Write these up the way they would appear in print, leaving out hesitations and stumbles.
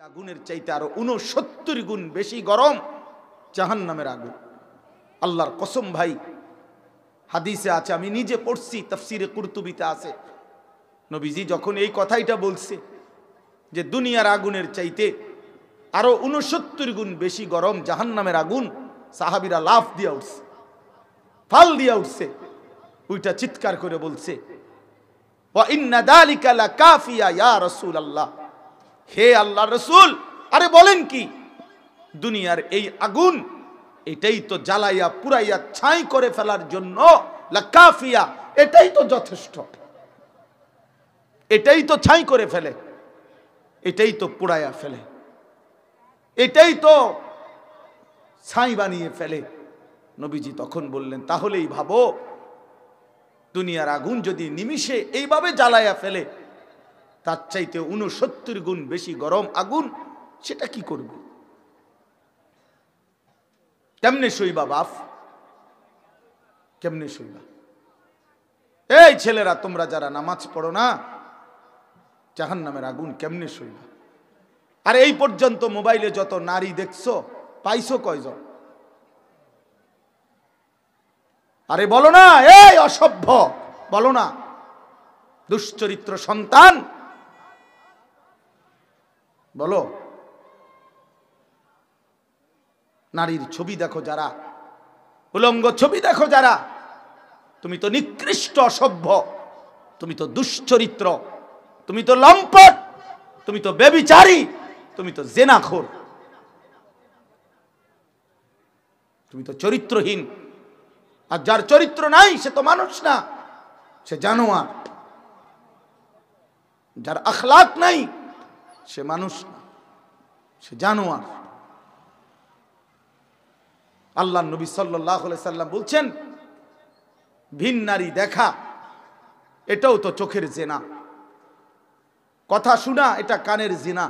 আগুনের চাইতে আরো ৬৯ গুণ বেশি গরম জাহান্নামের আগুন। আল্লাহর কসম ভাই, হাদিসে আছে, আমি নিজে পড়ছি, তাফসিরে কুরতুবিতে আছে, নবীজি যখন এই কথাইটা বলছে যে দুনিয়ার আগুনের চাইতে আরো ৬৯ গুণ বেশি গরম জাহান্নামের আগুন, সাহাবীরা লাফ দিয়া উঠছে, ফাল দিয়া উঠছে, ওইটা চিৎকার করে বলছে, ওয়া ইন্না যালিকা লাকাফিয়া ইয়া রাসূলুল্লাহ, হে আল্লাহর রাসূল, আরে বলেন কি, দুনিয়ার এই আগুন এটাই তো জ্বালাইয়া পুরাইয়া ছাই করে ফেলার জন্য, লাকাফিয়া, এটাই তো যথেষ্ট, এটাই তো ছাই করে ফেলে, এটাই তো পুরাইয়া ফেলে, এটাই তো ছাই বানিয়ে ফেলে। নবীজি তখন বললেন, তাহলেই ভাবো দুনিয়ার আগুন যদি নিমিষে এইভাবে জ্বালাইয়া ফেলে, তার চাইতে ৬৯ গুণ বেশি গরম আগুন, সেটা কি করবে? কেমনে সইবা বাপ, কেমনে সইবা? এই ছেলেরা, তোমরা যারা নামাজ পড়ো না, জাহান্নামের আগুন কেমনে সইবা? আর এই পর্যন্ত মোবাইলে যত নারী দেখছো, পাইছো কয়জন? আরে বলো না, এই অসভ্য, বলো না, দুশ্চরিত্র সন্তান, বলো। নারীর ছবি দেখো যারা, উলঙ্গ ছবি দেখো যারা, তুমি তো নিকৃষ্ট অসভ্য, তুমি তো দুশ্চরিত্র, তুমি তো লম্পট, তুমি তো ব্যভিচারী, তুমি তো জেনাখোর, তুমি তো চরিত্রহীন। আর যার চরিত্র নাই সে তো মানুষ না, সে জানোয়ার। যার আখলাক নাই সে মানুষ না, সে জানোয়ার। আল্লাহ নবী সাল্লাল্লাহু আলাইহি সাল্লাম বলছেন, ভিন নারী দেখা এটাও তো চোখের জিনা, কথা শোনা এটা কানের জিনা,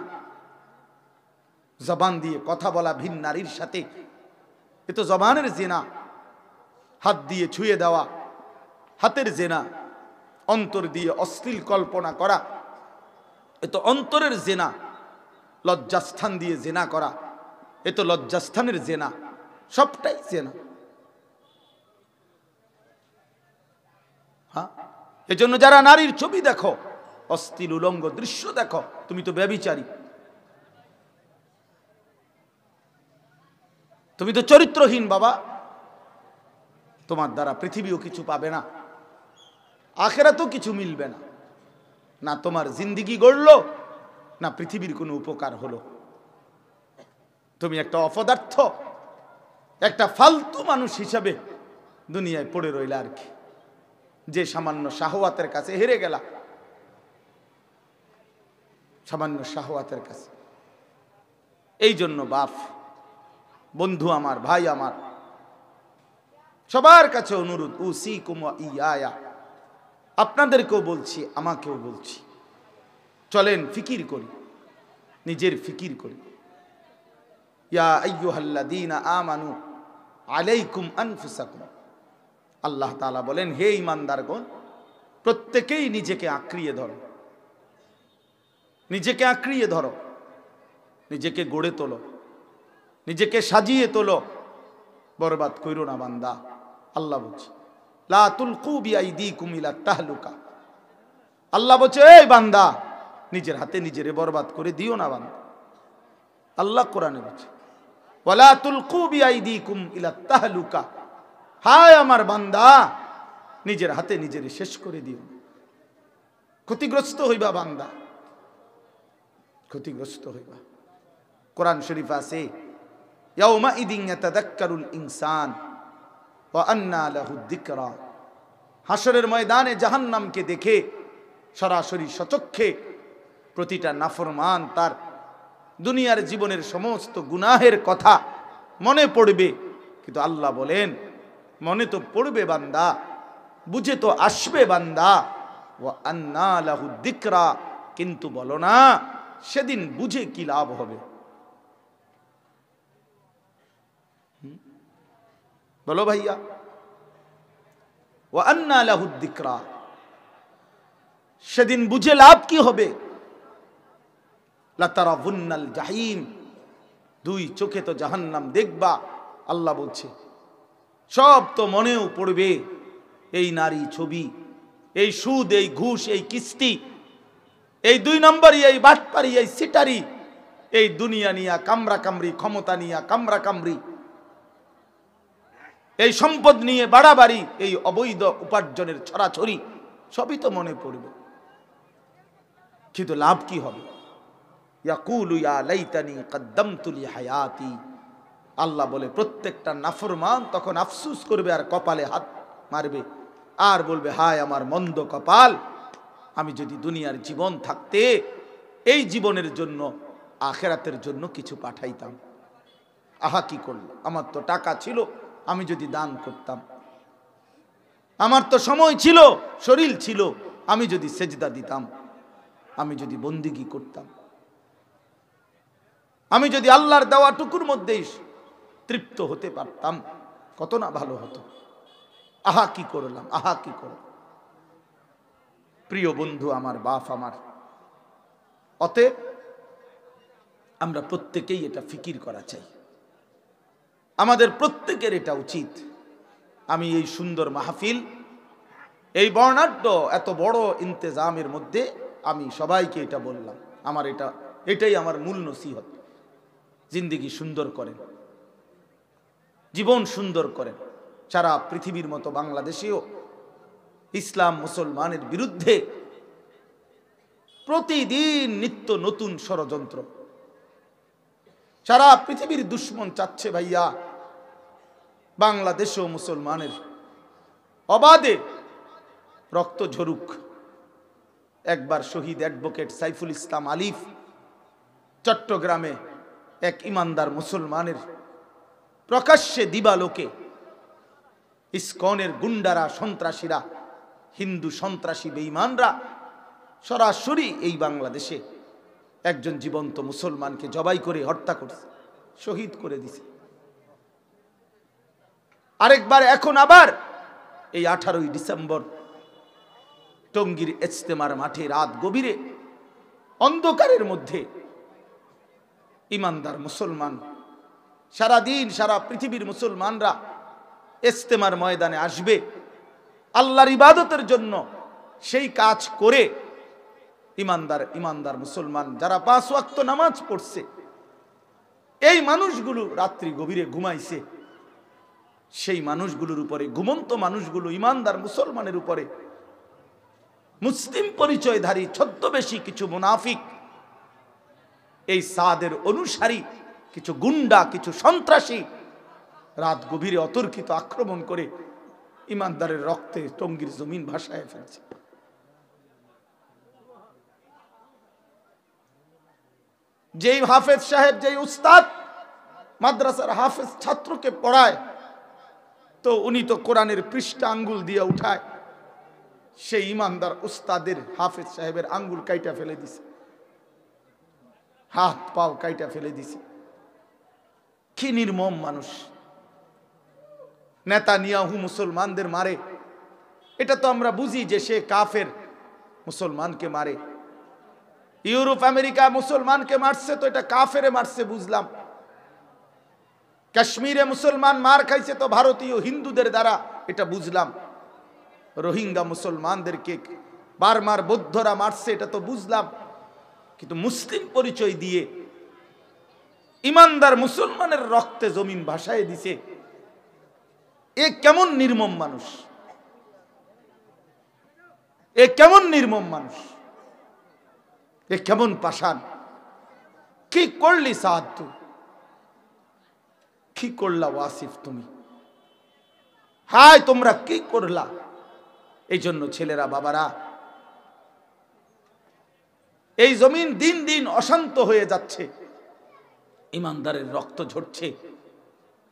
জবান দিয়ে কথা বলা ভিন নারীর সাথে, এ তো জবানের জিনা। হাত দিয়ে ছুঁয়ে দেওয়া হাতের জিনা, অন্তর দিয়ে অশ্লীল কল্পনা করা এ তো অন্তরের জিনা। লজ্জাস্থান দিয়ে জিনা করা এ তো লজ্জাস্থানের জিনা, সবটাই জিনা। হ্যাঁ, এজন্য যারা নারীর ছবি দেখো, অশ্লীল উলঙ্গ দৃশ্য দেখো, তুমি তো ব্যভিচারী, তুমি তো চরিত্রহীন বাবা। তোমার দ্বারা পৃথিবীও কিছু পাবে না, আখিরাতেও কিছু মিলবে না, না তোমার জিন্দেগি গড়লো, না পৃথিবীর কোনো উপকার হলো। তুমি একটা অপদার্থ, একটা ফালতু মানুষ হিসাবে দুনিয়ায় পড়ে রইলা আর কি, যে সামান্য শাহওয়াতের কাছে হেরে গেলা, সামান্য শাহওয়াতের কাছে। এই জন্য বাপ, বন্ধু আমার, ভাই আমার, সবার কাছে অনুরোধ, উসিকুম ওয়া ইয়া, আপনাদেরকেও বলছি, আমাকেও বলছি, চলেন ফিকির করি, নিজের ফিকির করি। ইয়া আইয়ুহাল্লাযীনা আমানু আলাইকুম আনফুসাকুম, আল্লাহ তাআলা বলেন, হে ঈমানদারগণ, প্রত্যেকেই নিজেকে আঁকড়িয়ে ধরো, নিজেকে আঁকড়িয়ে ধরো, নিজেকে গড়ে তোলো, নিজেকে সাজিয়ে তোলো, বরবাদ কইরো না বান্দা। আল্লাহ বলছে, লা তুলকু বিআইদিকুম ইলা তাহলুকা, আল্লাহ বলছে, এই বান্দা, নিজের হাতে নিজেরে বরবাদ করে দিও না বান্দা। আল্লাহ কোরআনে বলছে, ওয়ালা তুলকু বিআইদিকুম ইলা তাহলুকা, হায় আমার বান্দা, নিজের হাতে নিজেরে শেষ করে দিও, ক্ষতিগ্রস্ত হইবা বান্দা, ক্ষতিগ্রস্ত হইবা। কোরআন শরীফ আছে, ইয়াউমা ইদিন ইয়াতাযাক্কারুল ইনসান ওয়া আন্না লাহু যিকরা, হাসরের ময়দানে জাহান্নামকে দেখে সরাসরি সচক্ষে প্রতিটা নাফরমান তার দুনিয়ার জীবনের সমস্ত গুনাহের কথা মনে পড়বে। কিন্তু আল্লাহ বলেন, মনে তো পড়বে বান্দা, বুঝে তো আসবে বান্দা, ওয়া আন্না লাহু যিকরা, কিন্তু বলো না সেদিন বুঝে কি লাভ হবে? বলো ভাইয়া, ওয়া আন্না লাহু যিকরা, সেদিন বুঝে লাভ কি হবে? লাতারাবুন্নাল জাহিম, দুই চোখে তো জাহান্নাম দেখবা। আল্লাহ বলছে সব তো মনেও পড়বে, এই নারী ছবি, এই সুদ, এই ঘুষ, এই কিস্তি, এই দুই নম্বরই, এই বাটপারি, এই সিটারি, এই দুনিয়া নিয়া কামরা কামরি, ক্ষমতা নিয়া কামরা কামরি, এই সম্পদ নিয়ে বাড়াবাড়ি, এই অবৈধ উপার্জনের ছড়াছড়ি, সবই তো মনে পড়বে, কিন্তু লাভ কি হবে? ইয়াকুলু ইয়া লাইতানি কদ্দামতু লি হায়াতি। আল্লাহ বলে প্রত্যেকটা নাফরমান তখন আফসোস করবে আর কপালে হাত মারবে আর বলবে, হায় আমার মন্দ কপাল, আমি যদি দুনিয়ার জীবন থাকতে এই জীবনের জন্য আখিরাতের জন্য কিছু পাঠাইতাম। আহা কি করল, আমার তো টাকা ছিল, আমি যদি দান করতাম, আমার তো সময় ছিল, শরীর ছিল, আমি যদি সেজদা দিতাম, আমি যদি বন্দিগি করতাম, আমি যদি আল্লাহর দেওয়া টুকুর মধ্যেই তৃপ্ত হতে পারতাম, কত না ভালো হতো। আহা কি করলাম, আহা কি করলাম। প্রিয় বন্ধু আমার, বাপ আমার, অতএব আমরা প্রত্যেকেই এটা ফিকির করা চাই, আমাদের প্রত্যেকের এটা উচিত। আমি এই সুন্দর মাহফিল, এই বর্ণাঢ্য এত বড় ইন্তেজামের মধ্যে আমি সবাইকে এটা বললাম, আমার এটাই আমার মূল নসিহত। জিন্দেগি সুন্দর করেন, জীবন সুন্দর করেন। সারা পৃথিবীর মতো বাংলাদেশেও ইসলাম মুসলমানের বিরুদ্ধে প্রতিদিন নিত্য নতুন ষড়যন্ত্র। সারা পৃথিবীর দুশ্মন চাচ্ছে ভাইয়া বাংলাদেশেও মুসলমানের অবাধে রক্ত ঝরুক। একবার শহীদ অ্যাডভোকেট সাইফুল ইসলাম আলিফ চট্টগ্রামে এক ইমানদার মুসলমানের প্রকাশ্যে দিবালোকে ইসকনের গুন্ডারা, সন্ত্রাসীরা, হিন্দু সন্ত্রাসী বেঈমানরা সরাসরি এই বাংলাদেশে একজন জীবন্ত মুসলমানকে জবাই করে হত্যা করছে, শহীদ করে দিছে। আরেকবার এখন আবার এই 18ই ডিসেম্বর টঙ্গীর ইজতেমার মাঠে রাত গভীরে অন্ধকারের মধ্যে ইমানদার মুসলমান, সারাদিন সারা পৃথিবীর মুসলমানরা ইজতেমার ময়দানে আসবে আল্লাহর ইবাদতের জন্য, সেই কাজ করে ইমানদার মুসলমান যারা 5 ওয়াক্ত নামাজ পড়ছে, এই মানুষগুলো রাত্রি গভীরে ঘুমাইছে। সেই মানুষগুলোর উপরে, ঘুমন্ত মানুষগুলো ইমানদার মুসলমানের উপরে মুসলিম পরিচয়ধারী ছদ্মবেশী কিছু মুনাফিক, এই সাদের অনুসারী কিছু গুন্ডা, কিছু সন্ত্রাসী রাত গভীরে অতর্কিত আক্রমণ করে ইমানদারের রক্তে টঙ্গীর জমিন ভাসায় ফেলছে। যেই হাফেজ সাহেব, যেই উস্তাদ মাদ্রাসার হাফেজ ছাত্রকে পড়ায়, তো উনি তো কোরআনের পৃষ্ঠা আঙ্গুল দিয়ে উঠায়, সেই ইমানদার উস্তাদের হাফেজ সাহেবের আঙ্গুল কাইটা ফেলে দিছে, হাত পাও কাইটা ফেলে দিছে। কি নির্মম মানুষ। নেতানিয়াহু মুসলমানদের মারে, এটা তো আমরা বুঝি যে সে কাফের, মুসলমানকে মারে। ইউরোপ আমেরিকা মুসলমানকে মারছে, তো এটা কাফেরে মারছে বুঝলাম। কাশ্মীরে মুসলমান মার খাইছে, তো ভারতীয় হিন্দুদের দ্বারা, এটা বুঝলাম। রোহিঙ্গা মুসলমানদেরকে বার্মার বৌদ্ধরা মারছে, এটা তো বুঝলাম। কিন্তু মুসলিম পরিচয় দিয়ে ইমানদার মুসলমানের রক্তে জমিন ভাসায় দিছে, এ কেমন নির্মম মানুষ, এ কেমন নির্মম মানুষ, এ কেমন পাষাণ। কি করলি সাদ, তুই কি করলা ওয়াসিফ, তুমি হায় তোমরা কি করলা। এই জন্য ছেলেরা, বাবারা, এই জমিন দিন দিন অশান্ত হয়ে যাচ্ছে, ইমানদারের রক্ত ঝরছে।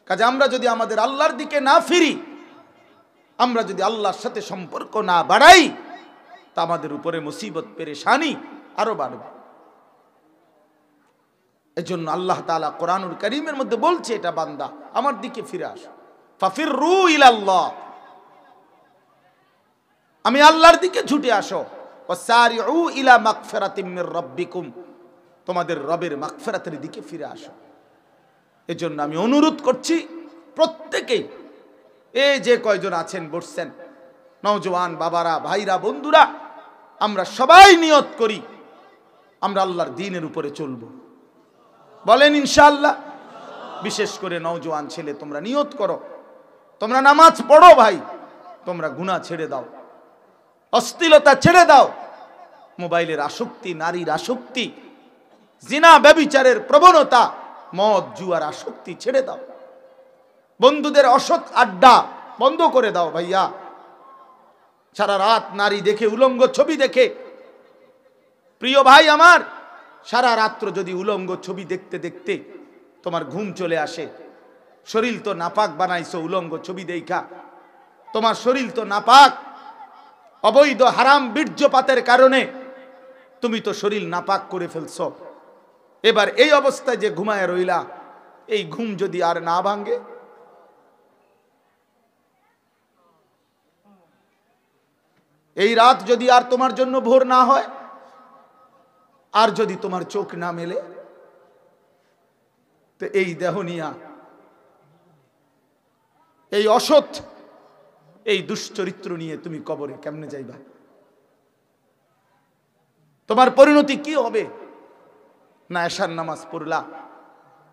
কাজে আমরা যদি আমাদের আল্লাহর দিকে না ফিরি, আমরা যদি আল্লাহর সাথে সম্পর্ক না বাড়াই, তা আমাদের উপরে মুসিবত পেরেশানি আরো বাড়বে। এজন্য আল্লাহ তাআলা কোরআনুল কারীমের মধ্যে বলছে, এটা বান্দা আমার দিকে ফিরে আসো, ফাফিররু ইলাল্লাহ, আমি আল্লাহর দিকে ছুটে আসো, ওয়াসারিউ ইলা মাগফিরাতিম মির রাব্বিকুম, তোমাদের রবের মাগফিরাতের দিকে ফিরে আসো। এজন্য আমি অনুরোধ করছি প্রত্যেকেই, এই যে কয়জন আছেন বসছেন, নওজোয়ান বাবারা, ভাইরা, বন্ধুরা, আমরা সবাই নিয়ত করি আমরা আল্লাহর দ্বীনের উপরে চলব। বলেন ইনশাআল্লাহ। বিশেষ করে নওজোয়ান ছেলে, তোমরা নিয়ত করো, তোমরা নামাজ পড়ো ভাই, তোমরা গুনাহ ছেড়ে দাও, অশ্লীলতা ছেড়ে দাও, মোবাইলের আসক্তি, নারীর আসক্তি, জিনা ব্যভিচারের প্রবণতা, মদ জুয়ার আসক্তি ছেড়ে দাও, বন্ধুদের অসৎ আড্ডা বন্ধ করে দাও ভাইয়া। সারা রাত নারী দেখে, উলঙ্গ ছবি দেখে, প্রিয় ভাই আমার, সারা রাত্র যদি উলঙ্গ ছবি দেখতে দেখতে তোমার ঘুম চলে আসে, শরীর তো নাপাক বানাইছো উলঙ্গ ছবি দেখা, তোমার শরীর তো নাপাক, অবৈধ হারাম বীর্যপাতের কারণে তুমি তো শরীর নাপাক করে ফেলছো। এবার এই অবস্থায় যে ঘুমায় রইলা, এই ঘুম যদি আর না ভাঙে, এই রাত যদি আর তোমার জন্য ভোর না হয়, আর যদি তোমার চোখ না মেলে, তো এই দেহ নিয়া, এই অসৎ, এই দুশ্চরিত্র নিয়ে তুমি কবরে কেমনে যাইবা? তোমার পরিণতি কি হবে? না এশার নামাজ পড়লা,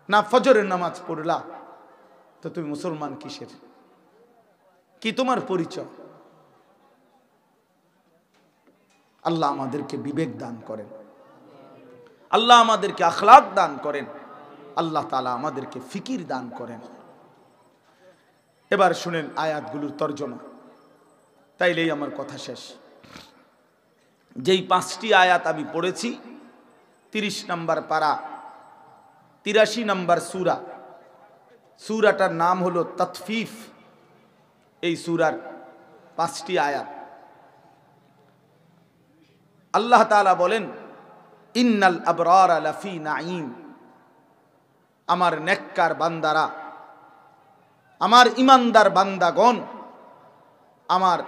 না ফজরের নামাজ পড়লা, তো তুমি মুসলমান কিসের? কি তোমার পরিচয়? আল্লাহ আমাদেরকে বিবেক দান করেন, আল্লাহ আমাদেরকে আখলাক দান করেন, আল্লাহ তাআলা আমাদেরকে ফিকির দান করেন। এবার শুনেন আয়াতগুলোর তর্জমা, তাইলেই আমার কথা শেষ। যেই 5টি আয়াত আমি পড়েছি, 30 নম্বর পারা, 83 নম্বর সূরা, সূরাটার নাম হলো তাতফিফ। এই সূরার 5টি আয়াত আল্লাহ তাআলা বলেন, ইন্নাল আবরারা লাফি নাঈম, আমার নেককার বান্দারা, আমার ইমানদার বান্দাগণ, আমার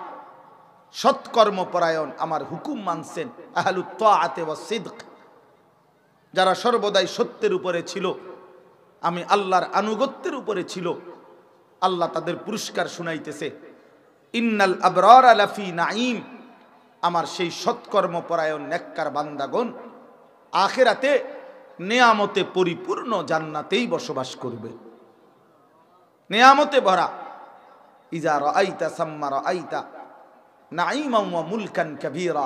সৎকর্মপরায়ণ, আমার হুকুম মানছেন, আহলুত তাআতে ওয়াস সিদক, যারা সর্বদাই সত্যের উপরে ছিল, আমি আল্লাহর আনুগত্যের উপরে ছিল, আল্লাহ তাদের পুরস্কার শুনাইতেছে। ইন্নাল আবরারা লাফি নাঈম, আমার সেই সৎকর্মপরায়ণ নেককার বান্দাগণ আখিরাতে নেয়ামতে পরিপূর্ণ জান্নাতেই বসবাস করবে, নেয়ামতে ভরা। ইজা রাআইতা সাম্মা রাআইতা নাঈমান ওয়া মুলকান কাবীরা,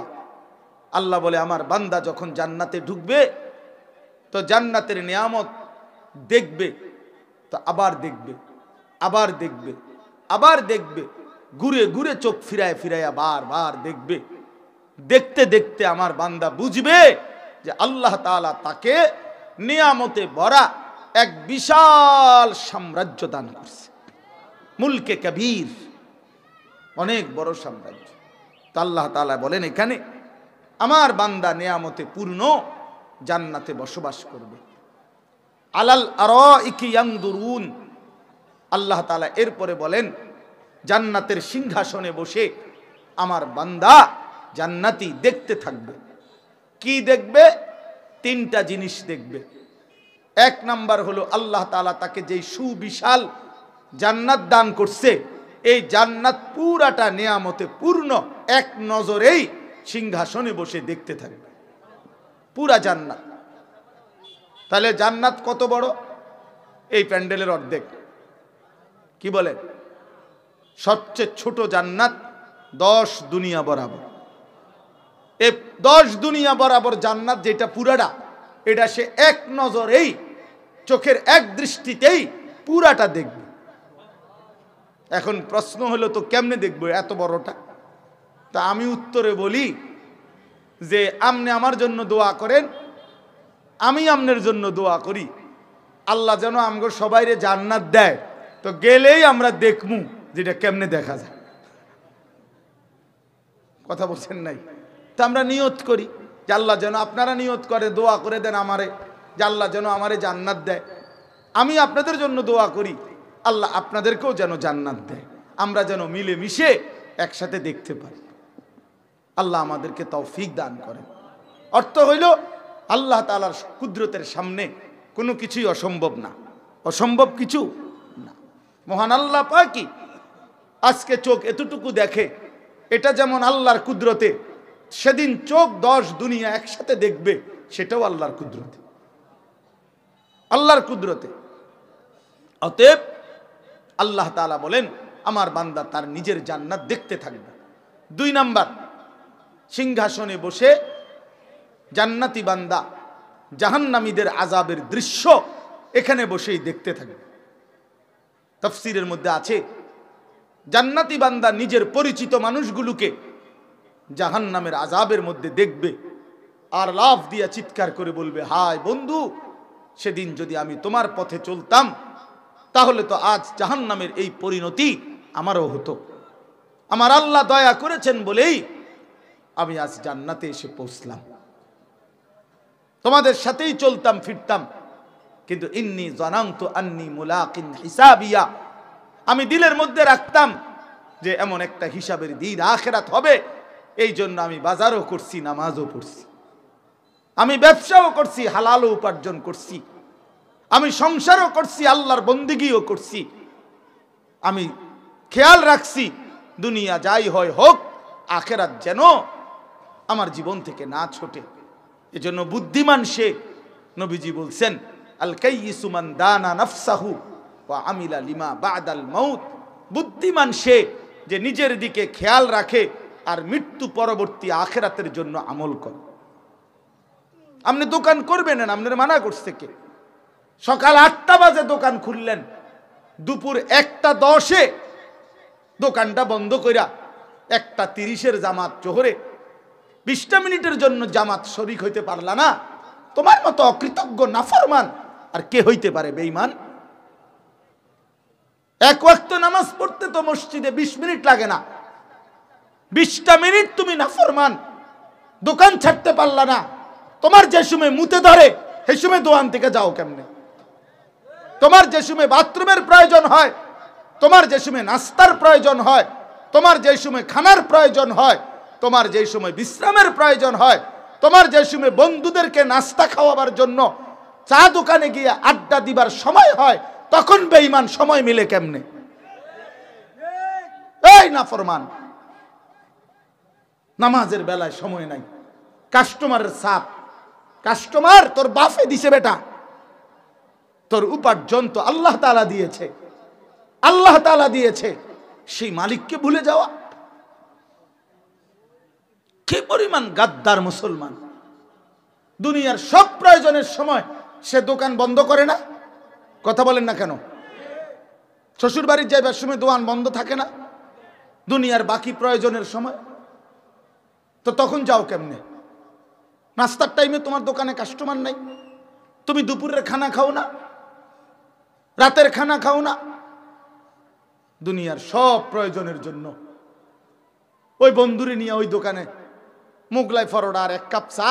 আল্লাহ বলে আমার বান্দা যখন জান্নাতে ঢুকবে তো জান্নাতের নিয়ামত দেখবে, তো আবার দেখবে, আবার দেখবে, আবার দেখবে, ঘুরে ঘুরে চোখ ফিরায় ফিরাইয়া বারবার দেখবে। দেখতে দেখতে আমার বান্দা বুঝবে যে আল্লাহ তাআলা তাকে নিয়ামতে ভরা এক বিশাল সাম্রাজ্য দান করছে, মুলকে কবীর, অনেক বড় সাম্রাজ্য। তো আল্লাহ তাআলা বলেন এখানে আমার বান্দা নিয়ামতে পূর্ণ জান্নাতে বসবাস করবে। আলাল আরাইকি ইয়ানদুরুন, আল্লাহ তাআলা এরপরে বলেন জান্নাতের সিংহাসনে বসে আমার বান্দা জান্নাতি দেখতে থাকবে। কি দেখবে? 3টা জিনিস দেখবে। 1 নাম্বার হলো আল্লাহ তাআলা তাকে যেই সুবিশাল জান্নাত দান করছে, এই জান্নাত পুরাটা নিয়ামতে পূর্ণ, এক নজরেই সিংহাসনে বসে দেখতে থাকবে পুরা জান্নাত। তাহলে জান্নাত কত বড়? এই প্যান্ডেলের অর্ধেক। কি বলেন? সবচেয়ে ছোট জান্নাত 10 দুনিয়া বরাবর। এই 10 দুনিয়া বরাবর জান্নাত যেটা পুরাটা, এটা সে এক নজরেই, চোখের এক দৃষ্টিতেই পুরাটা দেখবে। এখন প্রশ্ন হলো, তো কেমনে দেখবো এত বড়টা? তা আমি উত্তরে বলি যে আপনি আমার জন্য দোয়া করেন, আমি আপনার জন্য দোয়া করি, আল্লাহ যেন আমগো সবাইরে জান্নাত দেয়। তো গেলেই আমরা দেখমু যেটা কেমনে দেখা যায়। কথা বলছেন নাই? তা আমরা নিয়ত করি যে আল্লাহ যেন, আপনারা নিয়ত করে দোয়া করে দেন আমারে, যে আল্লাহ যেন আমারে জান্নাত দেয়। আমি আপনাদের জন্য দোয়া করি আল্লাহ আপনাদেরকেও যেন জান্নাত দেয়, আমরা যেন মিলে মিশে একসাথে দেখতে পারি। আল্লাহ আমাদেরকে তৌফিক দান করেন। অর্থ হইল আল্লাহ তাআলার কুদরতের সামনে কোনো কিছুই অসম্ভব না, অসম্ভব কিছু না। মহান আল্লাহ পাকই আজকে চোখ এতটুকু দেখে, এটা যেমন আল্লাহর কুদরতে, সেদিন চোখ 10 দুনিয়া একসাথে দেখবে, সেটাও আল্লাহর কুদরতে, আল্লাহর কুদরতে। অতএব আল্লাহ তাআলা বলেন আমার বান্দা তার নিজের জান্নাত দেখতে থাকবে। 2 নাম্বার, সিংহাসনে বসে জান্নাতি বান্দা জাহান্নামীদের আযাবের দৃশ্য এখানে বসেই দেখতে থাকবে। তাফসীরের মধ্যে আছে জান্নাতি বান্দা নিজের পরিচিত মানুষগুলোকে জাহান্নামের আযাবের মধ্যে দেখবে আর লাফ দিয়া চিৎকার করে বলবে, হায় বন্ধু, সেদিন যদি আমি তোমার পথে চলতাম তাহলে তো আজ জাহান্নামের এই পরিণতি আমারও হতো। আমার আল্লাহ দয়া করেছেন বলেই আমি আজ জান্নাতে এসে পৌঁছলাম, তোমাদের সাথেই চলতাম ফিরতাম, কিন্তু ইন্নী জানানতু আন্নী মুলাকিন হিসাবিয়া, আমি দিলের মধ্যে রাখতাম যে এমন একটা হিসাবের দিন আখিরাত হবে, এই জন্য আমি বাজারও করছি, নামাজও পড়ছি, আমি ব্যবসাও করছি, হালালও উপার্জন করছি, আমি সংসারও করছি, আল্লাহর বন্দেগীও করছি, আমি খেয়াল রাখছি দুনিয়া যাই হয় হোক আখিরাত যেন আমার জীবন থেকে না ছোটে। এজন্য বুদ্ধিমান সে, নবীজি বলছেন আল কাইয়িসু মান দানা নাফসাহু ওয়া আমিলা লিমা বাদাল মাউত, বুদ্ধিমান সে যে নিজের দিকে খেয়াল রাখে আর মৃত্যু পরবর্তী আখিরাতের জন্য আমল করে। আপনি দোকান করবেন না, আপনার মানা করছে কে? সকাল 8টা বাজে দোকান খুললেন, দুপুর 1টা 10-এ দোকানটা বন্ধ কইরা 1টা 30-এর জামাত জোহরে 20টা মিনিটের জন্য জামাত শরীক হইতে পারলা না, তোমার মতো অকৃতজ্ঞ নাফরমান আর কে হইতে পারে? বেঈমান। এক ওয়াক্ত নামাজ পড়তে তো মসজিদে 20 মিনিট লাগে না, 20টা মিনিট তুমি নাফরমান, দোকান ছাড়তে পারলা না, তোমার যে সময় মুতে ধরে সেই সময় দোকান থেকে যাও কেমনে? তোমার যে সময় বাথরুমের প্রয়োজন হয়, তোমার যে সময় নাস্তার প্রয়োজন হয়, তোমার যে সময় খানার প্রয়োজন হয়, তোমার যে সময় বিশ্রামের প্রয়োজন হয়, তোমার যে সময় বন্ধুদেরকে নাস্তা খাওয়াবার জন্য চা দোকানে গিয়ে আড্ডা দিবার সময় হয়, তখন বেঈমান সময় মিলে কেমনে? এই নাফরমান, নামাজের বেলায় সময় নাই, কাস্টমারের চাপ, কাস্টমার তোর বাপে দিছে বেটা, তোর উপার্জন তো আল্লাহ তাআলা দিয়েছে, আল্লাহ তাআলা দিয়েছে, সেই মালিককে ভুলে যাওয়া। কি পরিমাণ গাদ্দার মুসলমান! দুনিয়ার সব প্রয়োজনের সময় সে দোকান বন্ধ করে না, কথা বলেন না কেন? শ্বশুর বাড়ির যাইবার সময় দোকান বন্ধ থাকে না, দুনিয়ার বাকি প্রয়োজনের সময়, তো তখন যাও কেমনে? নাস্তার টাইমে তোমার দোকানে কাস্টমার নাই, তুমি দুপুরের খানা খাও না, রাতের খানা খাও না, দুনিয়ার সব প্রয়োজনের জন্য ওই বন্ধুরে নিয়ে ওই দোকানে মোগলাই পরোটা আর 1 কাপ চা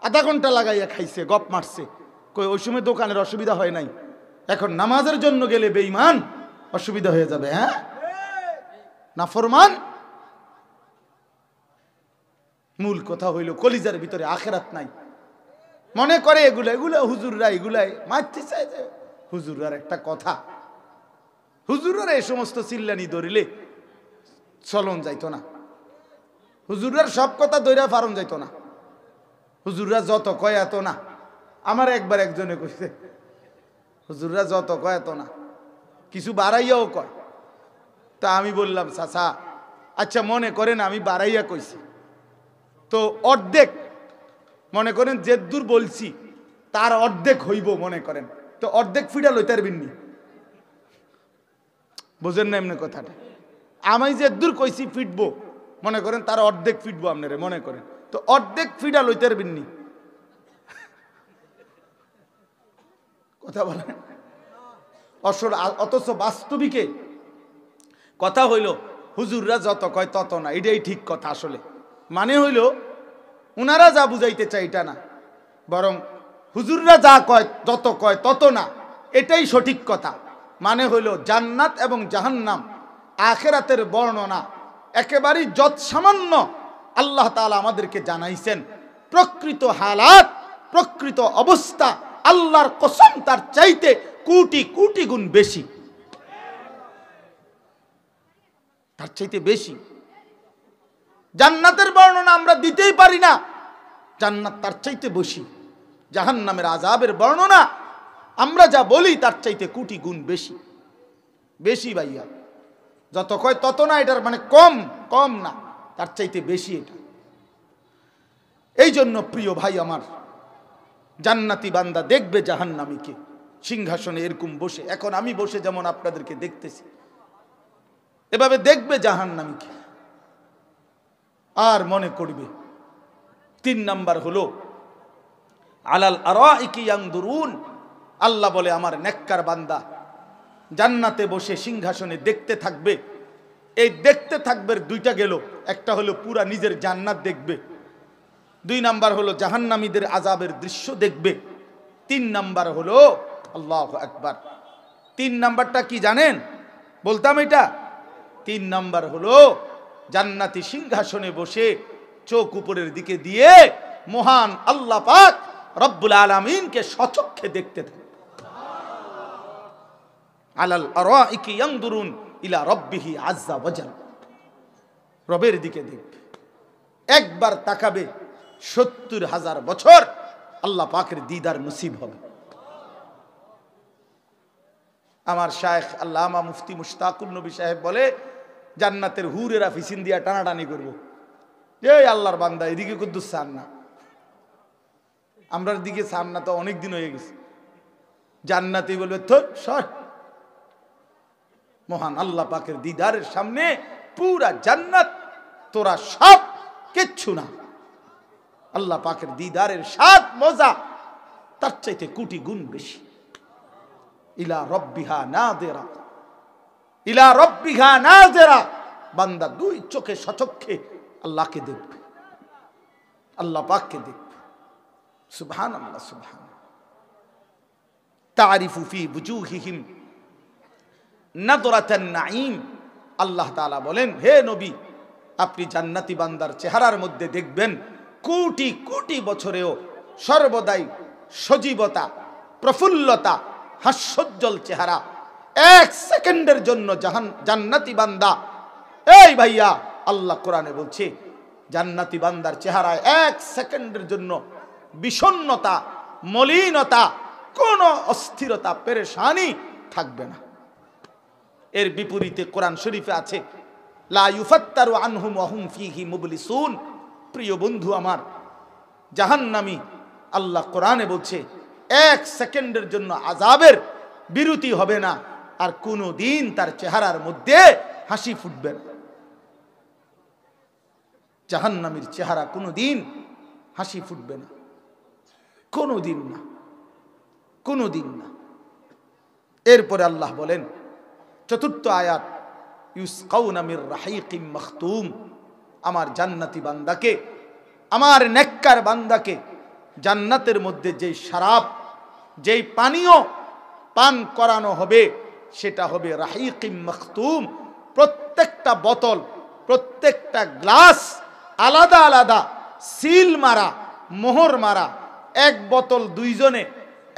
আধা ঘন্টা লাগাইয়া খাইছে, গপ মারছে, কই ওই সময় দোকানের অসুবিধা হয় নাই, এখন নামাজের জন্য গেলে বেঈমান অসুবিধা হয়ে যাবে। হ্যাঁ, নাফরমান। মূল কথা হইল কলিজার ভিতরে আখিরাত নাই, মনে করে এগুলা হুজুররা এগুলাই মারতে চায়। যে হুজুরার একটা কথা, হুজুরের এই সমস্ত চিল্লানি ধরিলে চলন যাইতো না, হুজুরের সব কথা ধইরা ফারণ যাইতো না, হুজুররা যত কয় এত না। আমার একবার একজনে কইছে হুজুররা যত কয় এত না, কিছু বাড়াইয়াও কয়। তা আমি বললাম চাচা আচ্ছা মনে করেন আমি বাড়াইয়া কইছি, তো অর্ধেক মনে করেন যে দূর বলছি তার অর্ধেক হইব মনে করেন, তো অর্ধেক ফিডা লইতে পারবেননি, বুঝেন না এমনি কথাটা? আমি যে দূর কইছি ফিটবো মনে করেন তার অর্ধেক ফিটবো আপনারে মনে করেন, তো অর্ধেক ফিডা লইতে পারবেননি, কথা বলেন। অথচ বাস্তবিকে কথা হইল হুজুররা যত কয় তত না, এটাই ঠিক কথা। আসলে মানে হইল উনারা যা বুঝাইতে চায় এটা না, বরং হুজুররা যা কয় যত কয় তত না, এটাই সঠিক কথা। মানে হইল জান্নাত এবং জাহান্নাম আখিরাতের বর্ণনা একেবারেই যৎসামান্য আল্লাহ তাআলা আমাদেরকে জানাইছেন। প্রকৃত হালাত প্রকৃত অবস্থা আল্লাহর কসম তার চাইতে কোটি কোটি গুণ বেশি, তার চাইতে বেশি। জান্নাতের বর্ণনা আমরা দিতেই পারি না, জান্নাত তার চাইতে বেশি। জাহান্নামের আযাবের বর্ণনা আমরা যা বলি তার চাইতে কোটি গুণ বেশি। বেশি ভাইয়া, যত কয় তত না, এটার মানে কম, কম না, তার চাইতে বেশি এটা। এই জন্য প্রিয় ভাই আমার, জান্নাতি বান্দা দেখবে জাহান্নামীকে সিংহাসনে এরকম বসে। এখন আমি বসে যেমন আপনাদেরকে দেখতেছি, এভাবে দেখবে জাহান্নামীকে আর মনে করবে। 3 নাম্বার হলো আলাল আরাইকি ইয়ানদুরুন। আল্লাহ বলে আমার নেককার বান্দা জান্নাতে বসে সিংহাসনে দেখতে থাকবে। এই দেখতে থাকবে দুইটা গেল, একটা হলো পুরা নিজের জান্নাত দেখবে, 2 নাম্বার হলো জাহান্নামীদের আযাবের দৃশ্য দেখবে, 3 নাম্বার হলো আল্লাহু আকবার। 3 নাম্বারটা কি জানেন? বলতাম এটা। 3 নাম্বার হলো জান্নাতি সিংহাসনে বসে চোখ উপরের দিকে দিয়ে মহান আল্লাহ পাক রব্বুল আলামিনকে সচক্ষে দেখতে থাকে। আলাল আরাইকি ইয়ানদুরুন ইলা রাব্বিহি আযজা ওয়াজাল। রবের দিকে দেখবে, একবার তাকাবে 70,000 বছর আল্লাহ পাকের দিদার নসিব হবে। আমার শায়েখ আল্লামা মুফতি মুশতাকুর নবী সাহেব বলে, জান্নাতের হুরেরা ফিসিন দিয়া টানাটানি করবো, এই আল্লাহর বান্দা এদিকে কুদ্দুস চান না, আমরার দিকে চান না, তো অনেক দিন হয়ে গেছে। জান্নাতি বলবে তো সর, মহান আল্লাহ পাকের দিদারের সামনে পুরা জান্নাত তোরা সব কিচ্ছু না। আল্লাহ পাকের দিদারের স্বাদ মজা তার চাইতে কোটি গুণ বেশি। ইলা রব্বিহা নাযিরা, ইলা রব্বিহা নাযিরা। বান্দা 2 চোখে সচক্ষে আল্লাহকে দেখবে, আল্লাহ পাককে দেখবে। সুবহানাল্লাহ, সুবহানাল্লাহ। তারিফু ফি বুজুহিহিম নাদরাতান নাঈম। আল্লাহ তাআলা বলেন, হে নবী, আপনি জান্নাতি বান্দার চেহারার মধ্যে দেখবেন কোটি কোটি বছরেও সর্বদাই সজীবতা, প্রফুল্লতা, হাস্যোজ্জ্বল চেহারা। 1 সেকেন্ডের জন্য জান্নাতি বান্দা, এই ভাইয়া, আল্লাহ কোরআনে বলছে জান্নাতি বান্দার চেহারায় 1 সেকেন্ডের জন্য বিষণ্ণতা, মলিনতা, কোন অস্থিরতা, পেরেশানি থাকবে না। এর বিপরীতে কোরআন শরীফে আছে লা ইউফাত্তারু আনহুম ওয়া হুম ফীহি মুবলিসুন। প্রিয় বন্ধু আমার, জাহান্নামী আল্লাহ কোরআনে বলছে 1 সেকেন্ডের জন্য আযাবের বিরতি হবে না, আর কোনো দিন তার চেহারার মধ্যে হাসি ফুটবে না। জাহান্নামীর চেহারা কোনো দিন হাসি ফুটবে না, কোনো দিন না, কোনো দিন না। এরপরে আল্লাহ বলেন 4th আয়াত, ইউসকাউনা মির রাহিকিম মাখতুম। আমার জান্নাতি বান্দাকে, আমার নেককার বান্দাকে জান্নাতের মধ্যে যেই শরাব, যেই পানীয় পান করানো হবে সেটা হবে রাহিকিম মাখতুম। প্রত্যেকটা বোতল, প্রত্যেকটা গ্লাস আলাদা আলাদা সিল মারা, মোহর মারা। 1 বোতল 2 জনে,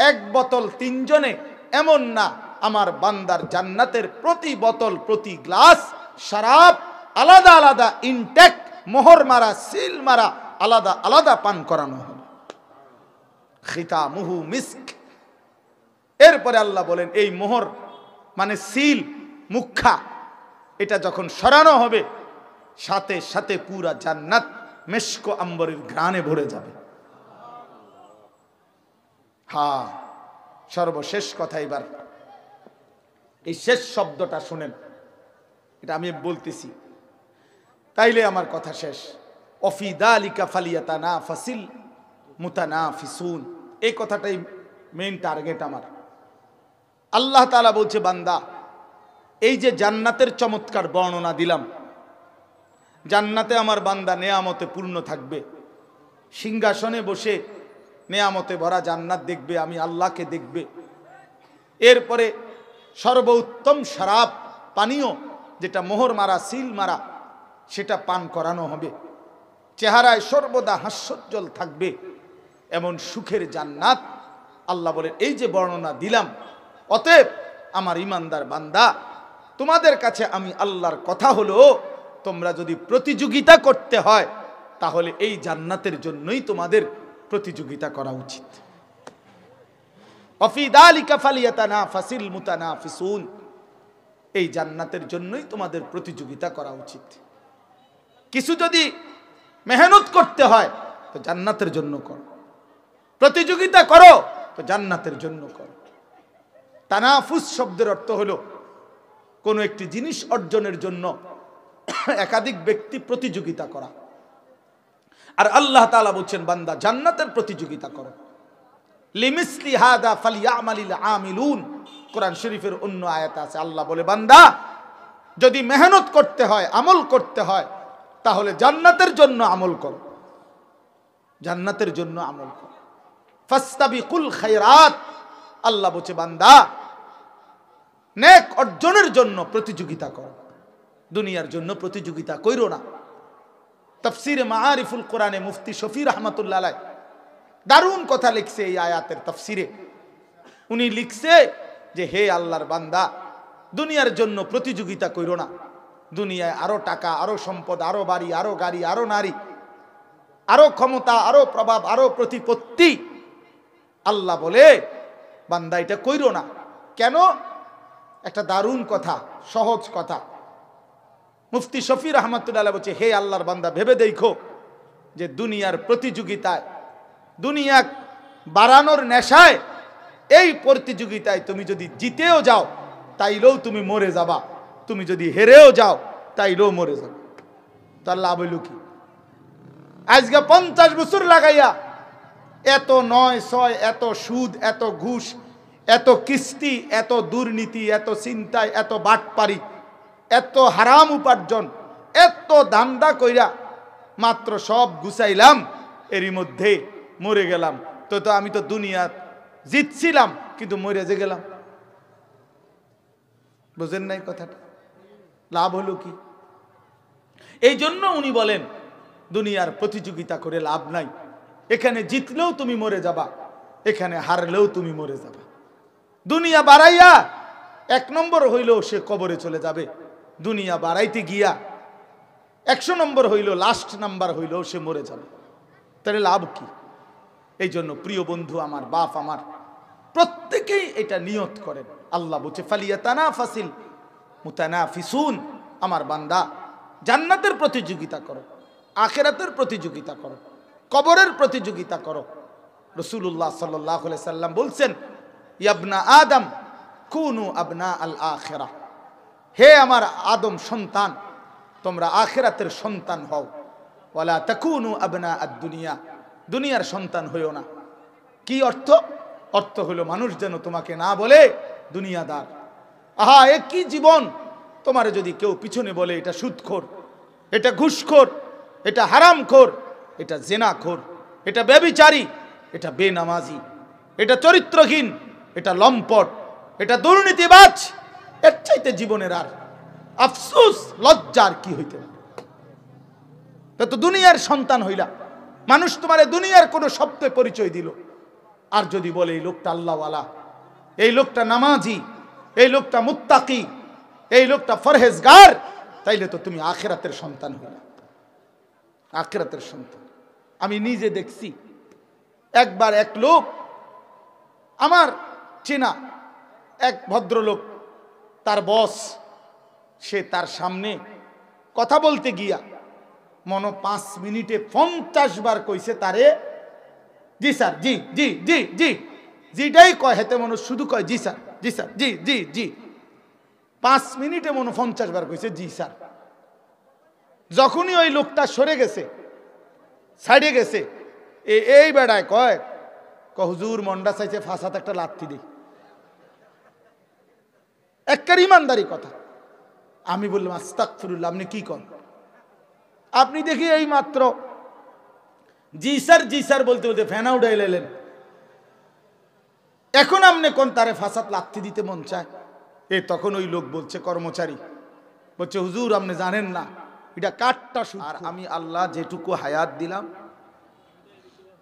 1 বোতল 3 জনে, এমন না। আমার বান্দার জান্নাতের প্রতি বোতল, প্রতি গ্লাস শরাব আলাদা আলাদা ইনটেক, মোহর মারা, সিল মারা, আলাদা আলাদা পান করানো হবে। খিতামুহু মিস্ক। এরপরে আল্লাহ বলেন এই মোহর মানে সিল, মুখা, এটা যখন সরানো হবে সাথে সাথে পুরা জান্নাত মেশক আম্বরের ঘ্রাণে ভরে যাবে। হ্যাঁ, সর্বশেষ কথা, এবার এই শেষ শব্দটা শুনেন, এটা আমি বলতেছি তাইলে আমার কথা শেষ। অফি যালিকা ফালিয়াতানাফাসিল মুতানাফিসুন, এই কথাটাই মেইন টার্গেট আমার। আল্লাহ তাআলা বলছে, বান্দা, এই যে জান্নাতের চমৎকার বর্ণনা দিলাম, জান্নাতে আমার বান্দা নেয়ামতে পূর্ণ থাকবে, সিংহাসনে বসে নেয়ামতে ভরা জান্নাত দেখবে, আমি আল্লাহকে দেখবে। এরপরে সর্বোত্তম শরাব পানীয়, যেটা মোহর মারা, সিল মারা, সেটা পান করানো হবে। চেহারায় সর্বদা হাস্যোজ্জ্বল থাকবে। এমন সুখের জান্নাত। আল্লাহ বলেন এই যে বর্ণনা দিলাম, অতএব আমার ইমানদার বান্দা, তোমাদের কাছে আমি আল্লাহর কথা হলো, তোমরা যদি প্রতিযোগিতা করতে হয় তাহলে এই জান্নাতের জন্যই তোমাদের প্রতিযোগিতা করা উচিত। অফি যালিকা ফালিয়াতানাফাসিল মুতানাফিসুন, এই জান্নাতের জন্যই তোমাদের প্রতিযোগিতা করা উচিত। কিছু যদি মেহনত করতে হয় তো জান্নাতের জন্য করো, প্রতিযোগিতা করো তো জান্নাতের জন্য করো। তানাফুস শব্দের অর্থ হলো কোনো একটি জিনিস অর্জনের জন্য একাধিক ব্যক্তি প্রতিযোগিতা করা। আর আল্লাহ তাআলা বলছেন বান্দা জান্নাতের প্রতিযোগিতা করো। লিমিসলি হাদা ফালিয়ামালিল আমিলুন, কোরআন শরীফের অন্য আয়াতে আছে, আল্লাহ বলে বান্দা যদি মেহনত করতে হয়, আমল করতে হয়, তাহলে জান্নাতের জন্য আমল করো, জান্নাতের জন্য আমল করো। ফাস্তাবিকুল খায়রাত, আল্লাহ বলছে বান্দা নেক অর্জনের জন্য প্রতিযোগিতা করো, দুনিয়ার জন্য প্রতিযোগিতা কইরো না। তাফসিরে মাআরিফুল কোরআনে মুফতি শফি রাহমাতুল্লাহ আলাইহি দারুণ কথা লিখছে এই আয়াতের তাফসিরে। উনি লিখছে যে হে আল্লাহর বান্দা, দুনিয়ার জন্য প্রতিযোগিতা কইরো না। দুনিয়ায় আরো টাকা, আরো সম্পদ, আরো বাড়ি, আরো গাড়ি, আরো নারী, আরো ক্ষমতা, আরো প্রভাব, আরো প্রতিপত্তি, আল্লাহ বলে বান্দা এটা কইরো না। কেন? একটা দারুণ কথা, সহজ কথা। মুফতি শফি রাহমাতুল্লাহ বলছে হে আল্লাহর বান্দা ভেবে দেখো যে দুনিয়ার প্রতিযোগিতায়, দুনিয়া বাড়ানোর নেশায়, এই প্রতিযোগিতায় তুমি যদি জিতেও যাও তাইলেও তুমি মরে যাবা, তুমি যদি হেরেও যাও তাইলেও মরে যাবে। তার লাভ হইল কি? আজকে 50 বছর লাগাইয়া এত 9-6, এত সুদ, এত ঘুষ, এত কিস্তি, এত দুর্নীতি, এত চিন্তায়, এত বাটপারি, এত হারাম উপার্জন, এত দান্দা কইরা মাত্র সব গুছাইলাম, এরই মধ্যে মরে গেলাম। তো আমি তো দুনিয়া জিতছিলাম কিন্তু মরে যে গেলাম। বুঝেন নাই কথাটা? লাভ হলো কি? এই জন্য উনি বলেন দুনিয়ার প্রতিযোগিতা করে লাভ নাই। এখানে জিতলেও তুমি মরে যাবা, এখানে হারলেও তুমি মরে যাবা। দুনিয়া বাড়াইয়া 1 নম্বর হইলেও সে কবরে চলে যাবে, দুনিয়া বাড়াইতে গিয়া 100 নম্বর হইল, লাস্ট নাম্বার হইলেও সে মরে যাবে। তাহলে লাভ কি? এই জন্য প্রিয় বন্ধু আমার, বাপ আমার, প্রত্যেকেই এটা নিয়ত করেন। আল্লাহ বলছে ফালিয়াতানাফাসিল মুতানাফিসুন, আমার বান্দা জান্নাতের প্রতিযোগিতা করো, আখিরাতের প্রতিযোগিতা করো, কবরের প্রতিযোগিতা করো। রাসূলুল্লাহ সাল্লাল্লাহু আলাইহি সাল্লাম বলছেন ইয়াবনা আদম কুনু আবনা আল আখিরাহ, হে আমার আদম সন্তান, তোমরা আখিরাতের সন্তান হও। ওয়ালা তাকুনু আবনা আদ-দুনিয়া, দুনিয়ার সন্তান হইও না। কি অর্থ? অর্থ হলো মানুষ যেন তোমাকে না বলে দুনিয়াদার। আহা এ কি জীবন! তোমারে যদি কেউ পিছনে বলে এটা সুদখোর, এটা ঘুষখোর, এটা হারামখোর, এটা জেনাখোর, এটা ব্যভিচারী, এটা বেনামাজি, এটা চরিত্রহীন, এটা লম্পট, এটা দুর্নীতিবাজ, এর চাইতে জীবনের আর আফসোস লজ্জার কি হইতে পারে? তো দুনিয়ার সন্তান হইলা, মানুষ তোমারে দুনিয়ার কোন শব্দে পরিচয় দিল, আর যদি বলে এই লোকটা আল্লাহওয়ালা, এই লোকটা নামাজি, এই লোকটা মুত্তাকি, এই লোকটা ফরহেজগার, তাইলে তো তুমি আখিরাতের সন্তান হইলা, আখিরাতের সন্তান। আমি নিজে দেখছি একবার এক লোক, আমার চেনা এক ভদ্রলোক, তার বস, সে তার সামনে কথা বলতে গিয়া মনো 5 মিনিটে 50 বার কইছে তারে জি স্যার, জি জি জি জি, যেটাই কয় হেতে মনো শুধু কয় জি স্যার, জি স্যার, জি জি জি। 5 মিনিটে মনো 50 বার কইছে জি স্যার। যখনই ওই লোকটা সরে গেছে, সাইডে গেছে, এই বেড়ায় কয় হুজুর মন্ডা চাইছে ফাঁসাতে একটা লাথি দিই। একবার ইমানদারি কথা। আমি বললাম আস্তাগফিরুল্লাহ, আপনি কি কন? আপনি দেখি এই মাত্র জি স্যার বলতে বলতে ফ্যানা উঠাই লাইলেন, এখন আপনি কোন তারে ফাঁসাত লাথি দিতে মন চায়? তখন ওই লোক বলছে, কর্মচারী বলছে হুজুর আপনি জানেন না এটা কাটটা সুদ। আর আমি আল্লাহ যেটুকু হায়াত দিলাম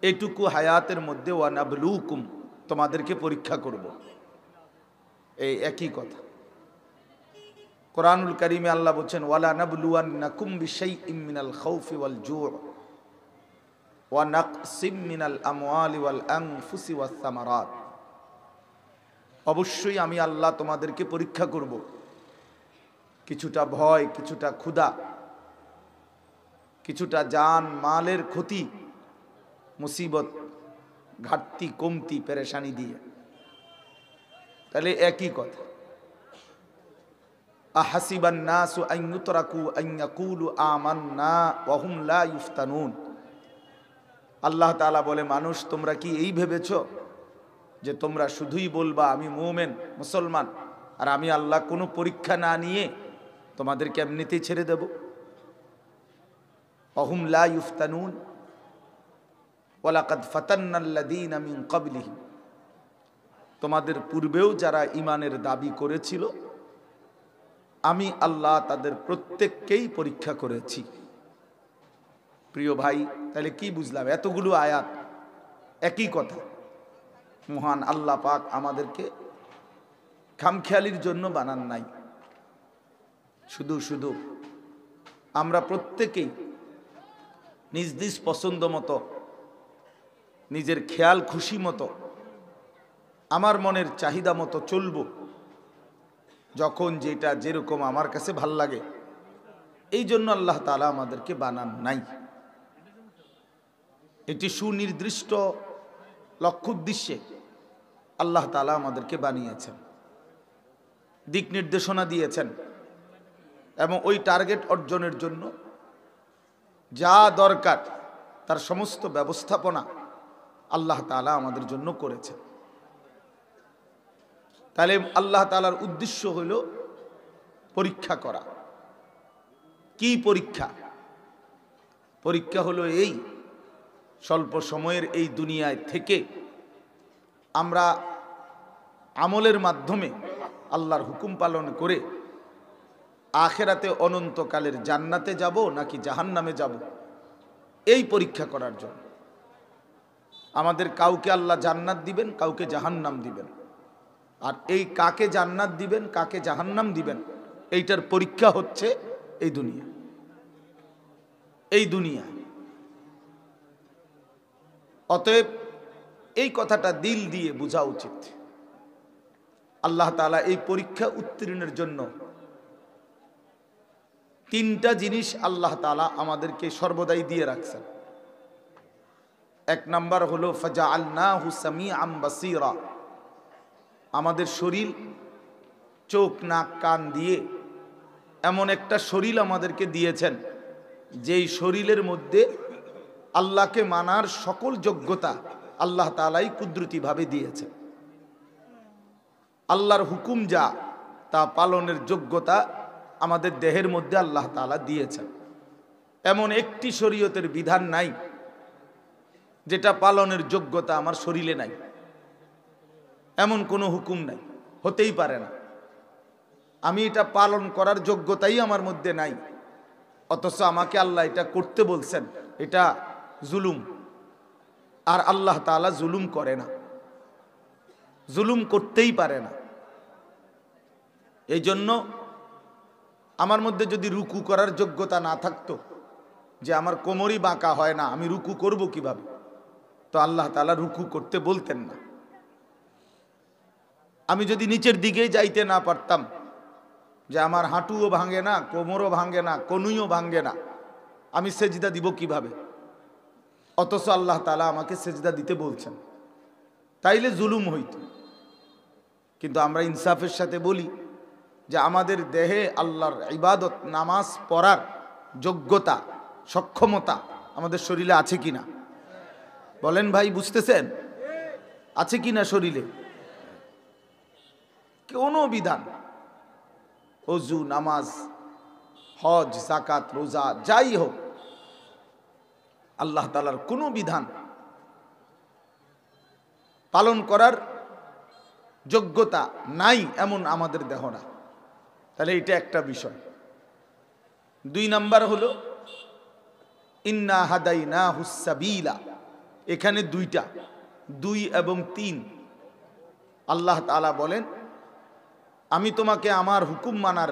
এটুকু হায়াতের মধ্যে ওয়ানাবলুকুম, তোমাদেরকে পরীক্ষা করব, এই একই কথা। কোরআনুল কারীমে আল্লাহ বলছেন ওয়ালা নাবলুওয়ান্নাকুম বিশাইইম মিনাল খাউফি ওয়াল জু' ওয়া নাকসিম মিনাল আমওয়ালি ওয়াল আনফুসি ওয়াস সামারাত, অবশ্যই আমি আল্লাহ তোমাদেরকে পরীক্ষা করব, কিছুটা ভয়, কিছুটা ক্ষুধা, কিছুটা জান মালের ক্ষতি, মুসিবত, ঘাটতি, কমতি, পেরেশানি দিয়ে। তাহলে একই কথা। আহাসিবান নাসু আন ইউতরাকু আন ইয়াকুলু আমান্না ওয়া হুম লা ইফতানুন, আল্লাহ তাআলা বলে মানুষ তোমরা কি এই ভেবেছো যে তোমরা শুধুই বলবা আমি মুমিন মুসলমান, আর আমি আল্লাহ কোনো পরীক্ষা না নিয়ে তোমাদেরকে এমনিতেই ছেড়ে দেব? ওয়া হুম লা ইফতানুন ওয়ালাকাদ ফাতান্নাল্লাযীনা মিন ক্বাবলিহিম, তোমাদের পূর্বেও যারা ঈমানের দাবি করেছিল আমি আল্লাহ তাদের প্রত্যেককেই পরীক্ষা করেছি। প্রিয় ভাই, তাহলে কি বুঝলাম? এতগুলো আয়াত একই কথা। মহান আল্লাহ পাক আমাদেরকে খামখেয়ালির জন্য বানান নাই। শুধু শুধু আমরা প্রত্যেকেই নিজ নিজ পছন্দ মতো, নিজের খেয়াল খুশি মতো, আমার মনের চাহিদা মতো চলবো, যখন যেটা যেরকম আমার কাছে ভাল লাগে, এই জন্য আল্লাহ তাআলা আমাদেরকে বানান নাই। এটি সুনির্দিষ্ট লক্ষ্য উদ্দেশ্যে আল্লাহ তাআলা আমাদেরকে বানিয়েছেন, দিক নির্দেশনা দিয়েছেন, এবং ওই টার্গেট অর্জনের জন্য যা দরকার তার সমস্ত ব্যবস্থাপনা আল্লাহ তাআলা আমাদের জন্য করেছেন। তাহলে আল্লাহ তাআলার উদ্দেশ্য হইল পরীক্ষা করা। কি পরীক্ষা? পরীক্ষা হলো এই, স্বল্প সময়ের এই দুনিয়ায় থেকে আমরা আমলের মাধ্যমে আল্লাহর হুকুম পালন করে আখিরাতে অনন্তকালের জান্নাতে যাব নাকি জাহান্নামে যাব, এই পরীক্ষা করার জন্য। আমাদের কাউকে আল্লাহ জান্নাত দিবেন, কাউকে জাহান্নাম দিবেন, আর এই কাকে জান্নাত দিবেন কাকে জাহান্নাম দিবেন এইটার পরীক্ষা হচ্ছে এই দুনিয়া। এই দুনিয়া, অতএব এই কথাটা দিল দিয়ে বোঝা উচিত। আল্লাহ তাআলা এই পরীক্ষা উত্তীর্ণের জন্য তিনটা জিনিস আল্লাহ তাআলা আমাদেরকে সর্বদাই দিয়ে রাখছেন। এক নাম্বার হলো ফাজআলনাহু সামিআম বাসীরা, আমাদের শরীর, চোখ, নাক, কান দিয়ে এমন একটা শরীর আমাদেরকে দিয়েছেন যেই শরীরের মধ্যে আল্লাহকে মানার সকল যোগ্যতা আল্লাহ তাআলাই কুদরতিভাবে দিয়েছেন। আল্লাহর হুকুম যা তা পালনের যোগ্যতা আমাদের দেহের মধ্যে আল্লাহ তাআলা দিয়েছেন। এমন একটি শরীয়তের বিধান নাই যেটা পালনের যোগ্যতা আমার শরীরে নাই, এমন কোনো হুকুম নাই, হতেই পারে না। আমি এটা পালন করার যোগ্যতাই আমার মধ্যে নাই, অথচ আমাকে আল্লাহ এটা করতে বলছেন, এটা জুলুম। আর আল্লাহ তাআলা জুলুম করে না, জুলুম করতেই পারে না। এই জন্য আমার মধ্যে যদি রুকু করার যোগ্যতা না থাকতো, যে আমার কোমরই বাঁকা হয় না, আমি রুকু করব কিভাবে, তো আল্লাহ তাআলা রুকু করতে বলতেন না। আমি যদি নিচের দিকে যাইতে না পারতাম, যে আমার হাঁটুও ভাঙে না, কোমরও ভাঙে না, কনুইও ভাঙে না, আমি সেজদা দিব কিভাবে, অথচ আল্লাহ তাআলা আমাকে সেজদা দিতে বলছেন, তাইলে জুলুম হইত। কিন্তু আমরা ইনসাফের সাথে বলি যে আমাদের দেহে আল্লাহর ইবাদত, নামাজ পড়ার যোগ্যতা, সক্ষমতা আমাদের শরীরে আছে কিনা? বলেন ভাই, বুঝতেছেন? আছে কিনা শরীরে? কোনো বিধান, ওযু, নামাজ, হজ, যাকাত, রোজা, যাই হোক, আল্লাহ তাআলার কোনো বিধান পালন করার যোগ্যতা নাই এমন আমাদের দেহ না। তাহলে এটা একটা বিষয়। দুই নাম্বার হলো ইন্না হাদাইনাহুস সাবিলা, এখানে দুইটা, 2 এবং 3। আল্লাহ তাআলা বলেন, আমি তোমাকে আমার হুকুম মানার,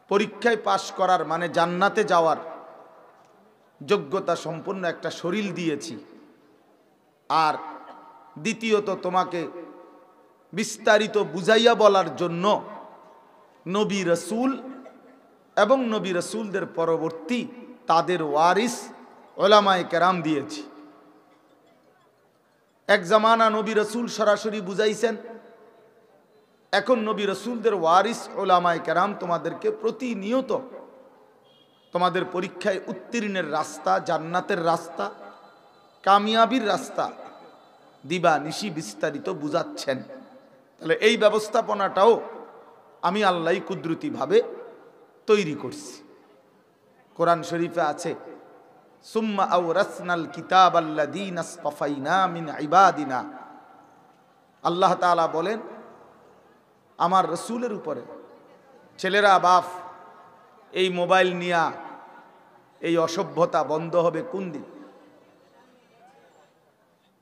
পরীক্ষায় পাশ করার মানে জান্নাতে যাওয়ার যোগ্যতা সম্পন্ন একটা শরীর দিয়েছি। আর দ্বিতীয়ত তোমাকে বিস্তারিত বুঝাইয়া বলার জন্য নবী রাসূল এবং নবী রাসূলদের পরবর্তী তাদের ওয়ারিস উলামায়ে কেরাম দিয়েছি। এক জামানা নবী রাসূল সরাসরি বুঝাইছেন, এখন নবী রাসূলদের ওয়ারিস উলামায়ে কেরাম তোমাদেরকে প্রতিনিয়ত তোমাদের পরীক্ষায় উত্তীর্ণের রাস্তা, জান্নাতের রাস্তা, কামিয়াবির রাস্তা দিবা নিশি বিস্তারিত বুঝাচ্ছেন। তাহলে এই ব্যবস্থাপনাটাও আমি আল্লাহ কুদরতিভাবে তৈরি করছি। কোরআন শরীফে আছে, সুম্মা আওরাসনাল কিতাবাল্লাযীনা আসতাফাইনা মিন ইবাদিনা। আল্লাহ তাআলা বলেন, আমার রাসূলের উপরে ছেলেরা বাপ এই মোবাইল নিয়া এই অসভ্যতা বন্ধ হবে কোন দিন?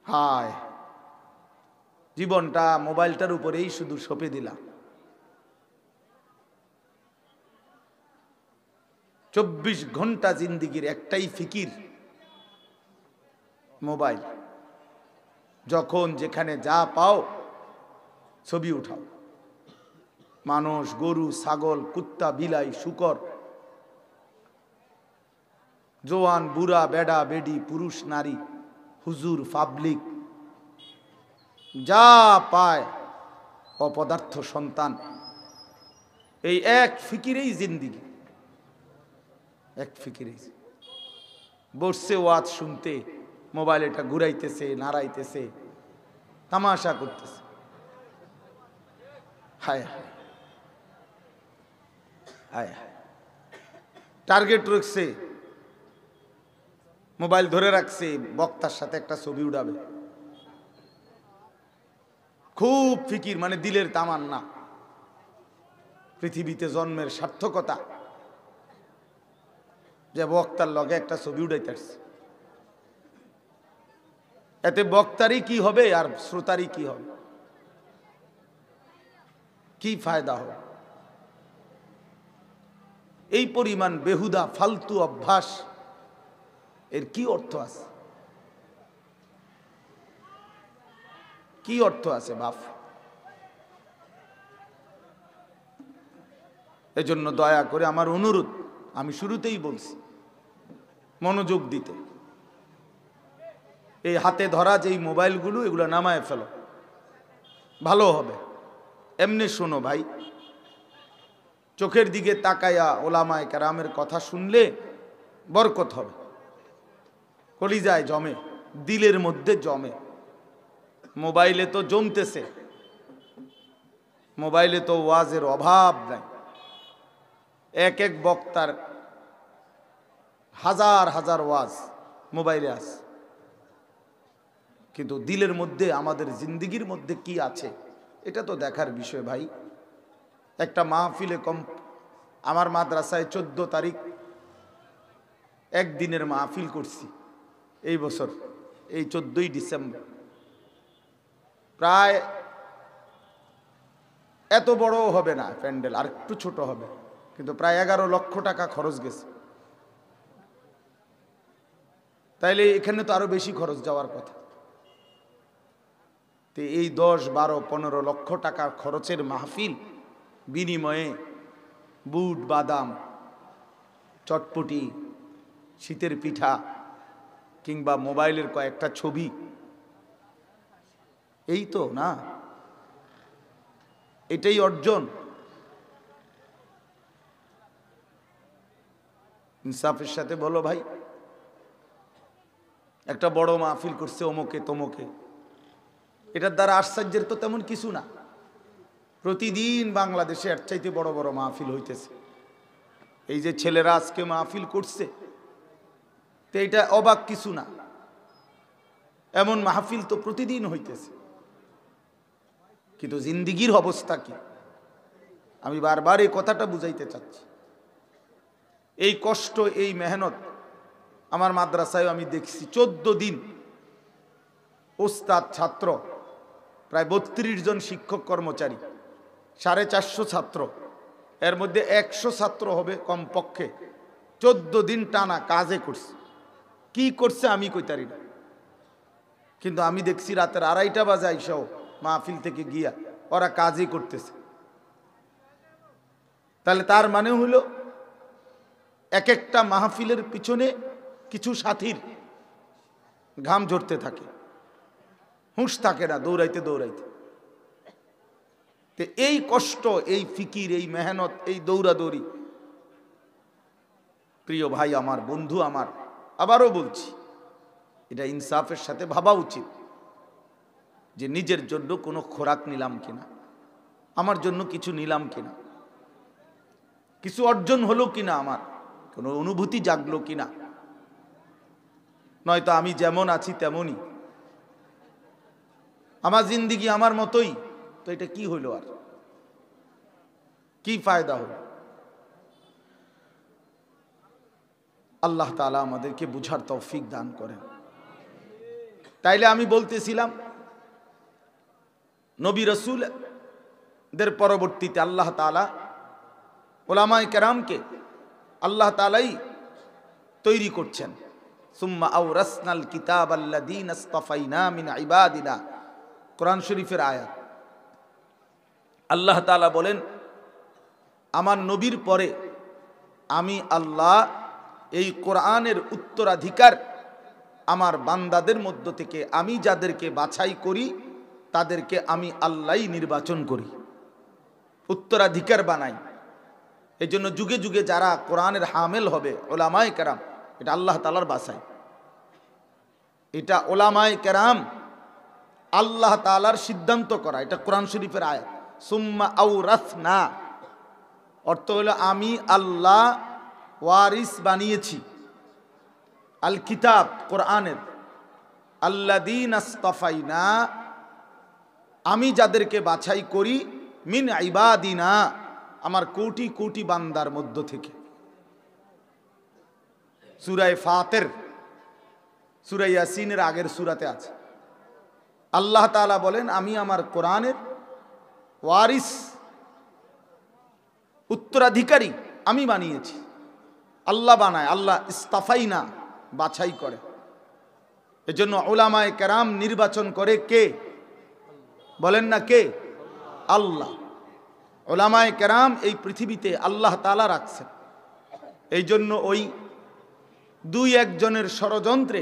হায়, জীবনটা মোবাইলটার উপরেই শুধু সঁপে দিলাম। 24 ঘন্টা জিন্দিগির একটাই ফিকির মোবাইল। যখন যেখানে যা পাও ছবি উঠাও। মানুষ, গরু, ছাগল, কুত্তা, বিলাই, শূকর, জোয়ান, বুড়া, বেডা, বেডি, পুরুষ, নারী, হুজুর, পাবলিক, যা পায় অপদার্থ সন্তান, এই এক ফিকিরেই জিন্দিগি, এক ফিকিরেই। বসছে ওয়াজ শুনতে, মোবাইল এটা ঘুরাইতেছে, নাড়াইতেছে, তামাশা করতেছে। হায় হায় হায় হায়, টার্গেট রাখছে, মোবাইল ধরে রাখছে, বক্তার সাথে একটা ছবি উঠাবে। খুব ফিকির, মানে দিলের তামান্না, পৃথিবীতে জন্মের সার্থকতা, যে বক্তার লগে একটা ছবি উঠাইতে আসছে। এতে বক্তারই কি হবে আর শ্রোতারই কি হবে? কি ফায়দা হবে? এই পরিমাণ বেহুদা ফালতু অভ্যাস, এর কি অর্থ আছে? কি অর্থ আছে বাপ? এজন্য দয়া করে আমার অনুরোধ, আমি শুরুতেই বলছি, মনোযোগ দিতে। এই হাতে ধরা যেই মোবাইলগুলো, এগুলো নামায় ফেলো, ভালো হবে। এমনি শোনো ভাই, চোখের দিকে তাকায়া ওলামায়ে কেরামের কথা শুনলে বরকত হবে, কলিজায় জমে, দিলের মধ্যে জমে। মোবাইলে তো জমতেছে, মোবাইলে তো ওয়াজের অভাব নাই। এক এক বক্তার হাজার হাজার ওয়াজ মোবাইলে আছে, কিন্তু দিলের মধ্যে, আমাদের জিন্দিগির মধ্যে কি আছে এটা তো দেখার বিষয় ভাই। একটা মাহফিলে আমার মাদ্রাসায় 14 তারিখ একদিনের মাহফিল করছি এই বছর, এই 14ই ডিসেম্বর। প্রায় এত বড় হবে না প্যান্ডেল, আর একটু ছোট হবে, কিন্তু প্রায় 11 লক্ষ টাকা খরচ গেছে। তাইলে এখানে তো আরো বেশি খরচ যাওয়ার কথা। তো এই 10, 12, 15 লক্ষ টাকার খরচের মাহফিল বিনিময়ে বুট, বাদাম, চটপটি, শীতের পিঠা কিংবা মোবাইলের কয়েকটা ছবি, এই তো না? এটাই অর্জন। ইনসাফের সাথে বলো ভাই, একটা বড় মাহফিল করছে অমুকে তমুকে, এটার দ্বারা আশ্চর্যের তো তেমন কিছু না। প্রতিদিন বাংলাদেশে এর চাইতে বড় বড় মাহফিল হইতেছে। এই যে ছেলেরা আজকে মাহফিল করছে, তো এটা অবাক কিছু না। এমন মাহফিল তো প্রতিদিন হইতেছে, কিন্তু জিন্দিগির অবস্থা কি? আমি বারবার এই কথাটা বুঝাইতে চাচ্ছি। এই কষ্ট, এই মেহনত আমার মাদ্রাসায় আমি দেখছি। 14 দিন ওস্তাদ ছাত্র প্রায় 32 জন শিক্ষক কর্মচারী, 450 ছাত্র, এর মধ্যে 100 ছাত্র হবে কমপক্ষে 14 দিন টানা কাজে করছে। কি করছে আমি কইতারি না, কিন্তু আমি দেখছি রাতের 2:30 বাজে আইসাও মাহফিল থেকে গিয়া ওরা কাজই করতেছে। তাহলে তার মানে হলো এক একটা মাহফিলের পিছনে কিছু সাথীর ঘাম ঝরতে থাকে, হুঁশ থাকে না দৌড়াইতে দৌড়াইতে। এই কষ্ট, এই ফিকির, এই মেহনত, এই দৌড়াদৌড়ি, প্রিয় ভাই আমার, বন্ধু আমার, আবারও বলছি, এটা ইনসাফের সাথে ভাবা উচিত যে নিজের জন্য কোনো খোরাক নিলাম কিনা, আমার জন্য কিছু নিলাম কিনা, কিছু অর্জন হলো কিনা, আমার কোনো অনুভূতি জাগলো কিনা। নয়তো আমি যেমন আছি তেমনই, আমার জিন্দিগি আমার মতোই, তো এটা কি হইল, আর কি ফায়দা হলো? আল্লাহ তাআলা আমাদেরকে বুঝার তৌফিক দান করেন। তাইলে আমি বলতেছিলাম, নবী রাসূলদের পরবর্তীতে আল্লাহ তাআলা উলামায়ে কেরামকে আল্লাহ তাআলাই তৈরি করছেন। সুম্মা আওরাসনাল কিতাবাল্লাযীনা ইসতাফাইনা মিন ইবাদিনা, কোরআন শরীফের আয়াত। আল্লাহ তাআলা বলেন, আমার নবীর পরে আমি আল্লাহ এই কোরআনের উত্তরাধিকার আমার বান্দাদের মধ্য থেকে আমি যাদেরকে বাছাই করি তাদেরকে আমি আল্লাহই নির্বাচন করি, উত্তরাধিকার বানাই। এই জন্য যুগে যুগে যারা কোরআনের হামেল হবে উলামায়ে কেরাম, এটা আল্লাহ তাআলার বাছাই, এটা উলামায়ে কেরাম আল্লাহ তাআলার সিদ্ধান্ত করা, এটা কোরআন শরীফের আয়াত। সুম্মা আওরাসনা অর্থ হলো আমি আল্লাহ ওয়ারিস বানিয়েছি আল কিতাব, কোরআনের, আল্লাযীনা ইসতাফাইনা আমি যাদেরকে বাছাই করি, মিন ইবাদিনা আমার কোটি কোটি বান্দার মধ্য থেকে। সূরা ফাতির, সূরা ইয়াসিনের আগের সূরাতে আছে। আল্লাহ তাআলা বলেন, আমি আমার কোরআনের ওয়ারিস, উত্তরাধিকারী আমি বানিয়েছি। আল্লাহ বানায়, আল্লাহ ইস্তাফাইনা বাছাই করে। এজন্য উলামায়ে কেরাম নির্বাচন করে কে? বলেন না কে? আল্লাহ। উলামায়ে কেরাম এই পৃথিবীতে আল্লাহ তাআলা রাখছেন। এই জন্য ওই 2-1 জনের ষড়যন্ত্রে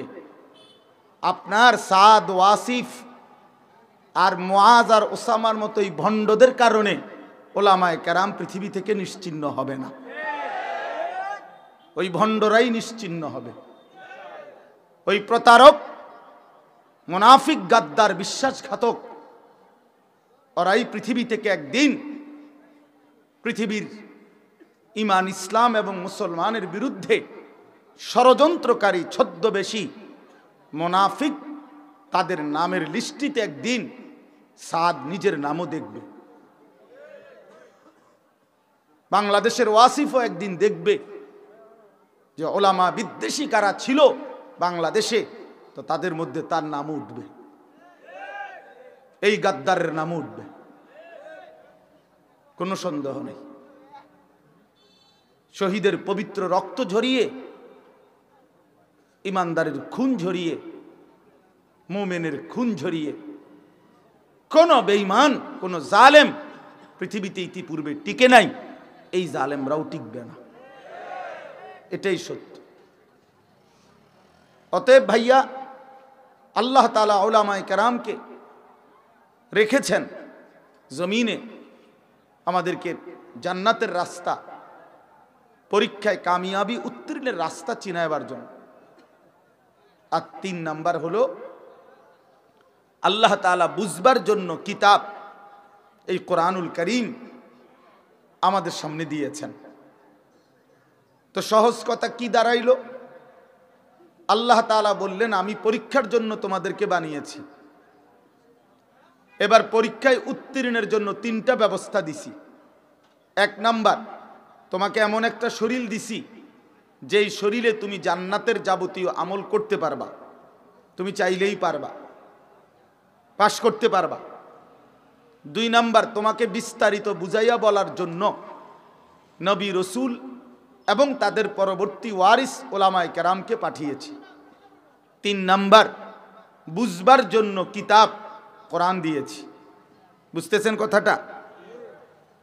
আপনার সাদ, ওয়াসিফ আর মুআজ আর ওসামার মতোই ভণ্ডদের কারণে উলামায়ে কেরাম পৃথিবী থেকে নিশ্চিহ্ন হবে না, ওই ভণ্ডরাই নিশ্চিহ্ন হবে। ওই প্রতারক, মুনাফিক, গাদ্দার, বিশ্বাসঘাতক, ওরাই পৃথিবী থেকে একদিন পৃথিবীর ঈমান, ইসলাম এবং মুসলমানের বিরুদ্ধে ষড়যন্ত্রকারী, ছদ্মবেশী মুনাফিক, তাদের নামের লিস্টিতে একদিন সাদ নিজের নামও দেখবে। বাংলাদেশের ওয়াসিফও একদিন দেখবে যে ওলামা বিদ্বেষী কারা ছিল বাংলাদেশে, তো তাদের মধ্যে তার নামও উঠবে, এই গাদ্দারের নামও উঠবে, কোনো সন্দেহ নেই। শহীদের পবিত্র রক্ত ঝরিয়ে, ইমানদারের খুন ঝরিয়ে, মুমিনের খুন ঝরিয়ে কোন বেঈমান, কোন জালেম পৃথিবীতে ইতিপূর্বে টিকে নাই, এই জালেমরাও টিকবে না, এটাই সত্য। অতএব ভাইয়া, আল্লাহ তাআলা উলামায়ে কেরামকে রেখেছেন জমিনে আমাদেরকে জান্নাতের রাস্তা, পরীক্ষায় কামিয়াবি উত্তীর্ণের রাস্তা চিনাইবার জন্য। আর 3 নাম্বার হলো আল্লাহ তাআলা বুঝবার জন্য কিতাব, এই কোরআনুল কারীম আমাদের সামনে দিয়েছেন। তো সহজ কথা কি দাঁড়াইলো? আল্লাহ তাআলা বললেন, আমি পরীক্ষার জন্য তোমাদেরকে বানিয়েছি। এবার পরীক্ষায় উত্তীর্ণের জন্য 3টা ব্যবস্থা দিছি। 1 নাম্বার, তোমাকে এমন একটা শরীর দিছি যেই শরীরে তুমি জান্নাতের যাবতীয় আমল করতে পারবা, তুমি চাইলেই পারবা। পাশ করতে পারবা। 2 নাম্বার, তোমাকে বিস্তারিত বুঝাইয়া বলার জন্য নবী রসুল এবং তাদের পরবর্তী ওয়ারিস ওলামায়ে কেরামকে পাঠিয়েছি। 3 নাম্বার, বুঝবার জন্য কিতাব কোরআন দিয়েছি। বুঝতেছেন কথাটা?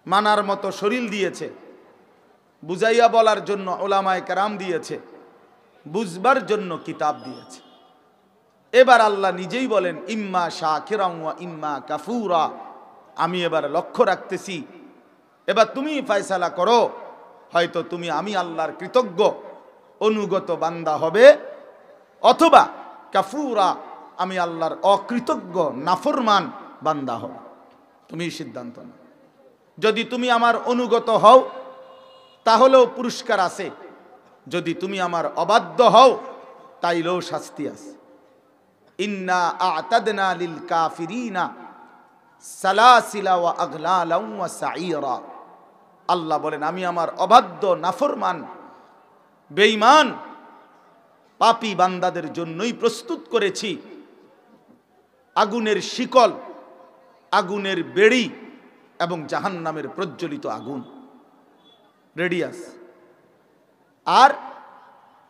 মানার মতো শরীর দিয়েছে, বুঝাইয়া বলার জন্য ওলামায়ে কেরাম দিয়েছে, বুঝবার জন্য কিতাব দিয়েছে। এবার আল্লাহ নিজেই বলেন, ইম্মা শাকিরান ওয়া ইম্মা কাফুরা। আমি এবার লক্ষ্য রাখতেছি, এবার তুমি ফয়সালা করো, হয়তো তুমি আমি আল্লাহর কৃতজ্ঞ অনুগত বান্দা হবে, অথবা কাফুরা, আমি আল্লাহর অকৃতজ্ঞ নাফরমান বান্দা হবে। তুমি সিদ্ধান্ত নাও। যদি তুমি আমার অনুগত হও তাহলেও পুরস্কার আছে, যদি তুমি আমার অবাধ্য হও তাইলেও শাস্তি আছে। ইন্না আ'তাদনা লিল কাফিরিনা সালাসিলা ওয়া আগলালাম ওয়া সাঈরা। আল্লাহ বলেন, আমি আমার অবাধ্য নাফরমান বেঈমান পাপী বান্দাদের জন্যই প্রস্তুত করেছি আগুনের শিকল, আগুনের বেড়ি এবং জাহান্নামের প্রজ্বলিত আগুন। রেডিয়াস। আর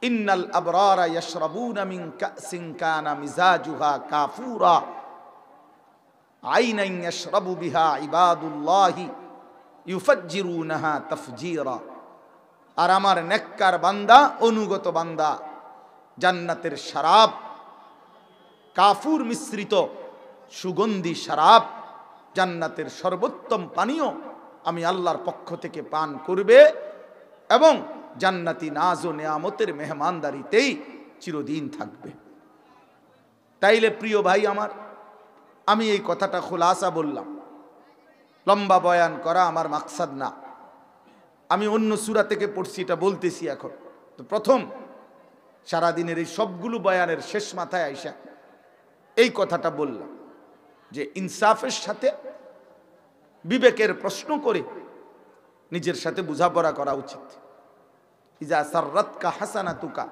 ইন্নাল আবরারা ইয়াশরাবুনা মিন কাসিন কানা মিজাজুহা কাফুরা আইনান ইয়াশরাবু বিহা ইবাদুল্লাহি ইউফাজ্জিরুনাহা তাফজীরা। আর আমার নেককার বান্দা, অনুগত বান্দা জান্নাতের শরাব, কাফুর মিশ্রিত সুগন্ধি শরাব, জান্নাতের সর্বোত্তম পানীয় আমি আল্লাহর পক্ষ থেকে পান করবে এবং জান্নাতি নাজ ও নেয়ামতের মেহমানদারিতেই চিরদিন থাকবে। তাইলে প্রিয় ভাই আমার, আমি এই কথাটা খুলাসা বললাম, লম্বা বয়ান করা আমার মাকসাদ না। আমি অন্য সূরা থেকে পড়ছি, এটা বলতেছি এখন। তো প্রথম সারাদিনের এই সবগুলো বয়ানের শেষ মাথায় আইসা এই কথাটা বললাম যে ইনসাফের সাথে বিবেকের প্রশ্ন করে নিজের সাথে বোঝাপড়া করা উচিত। ইজা সাররাতকা হাসানাতুকা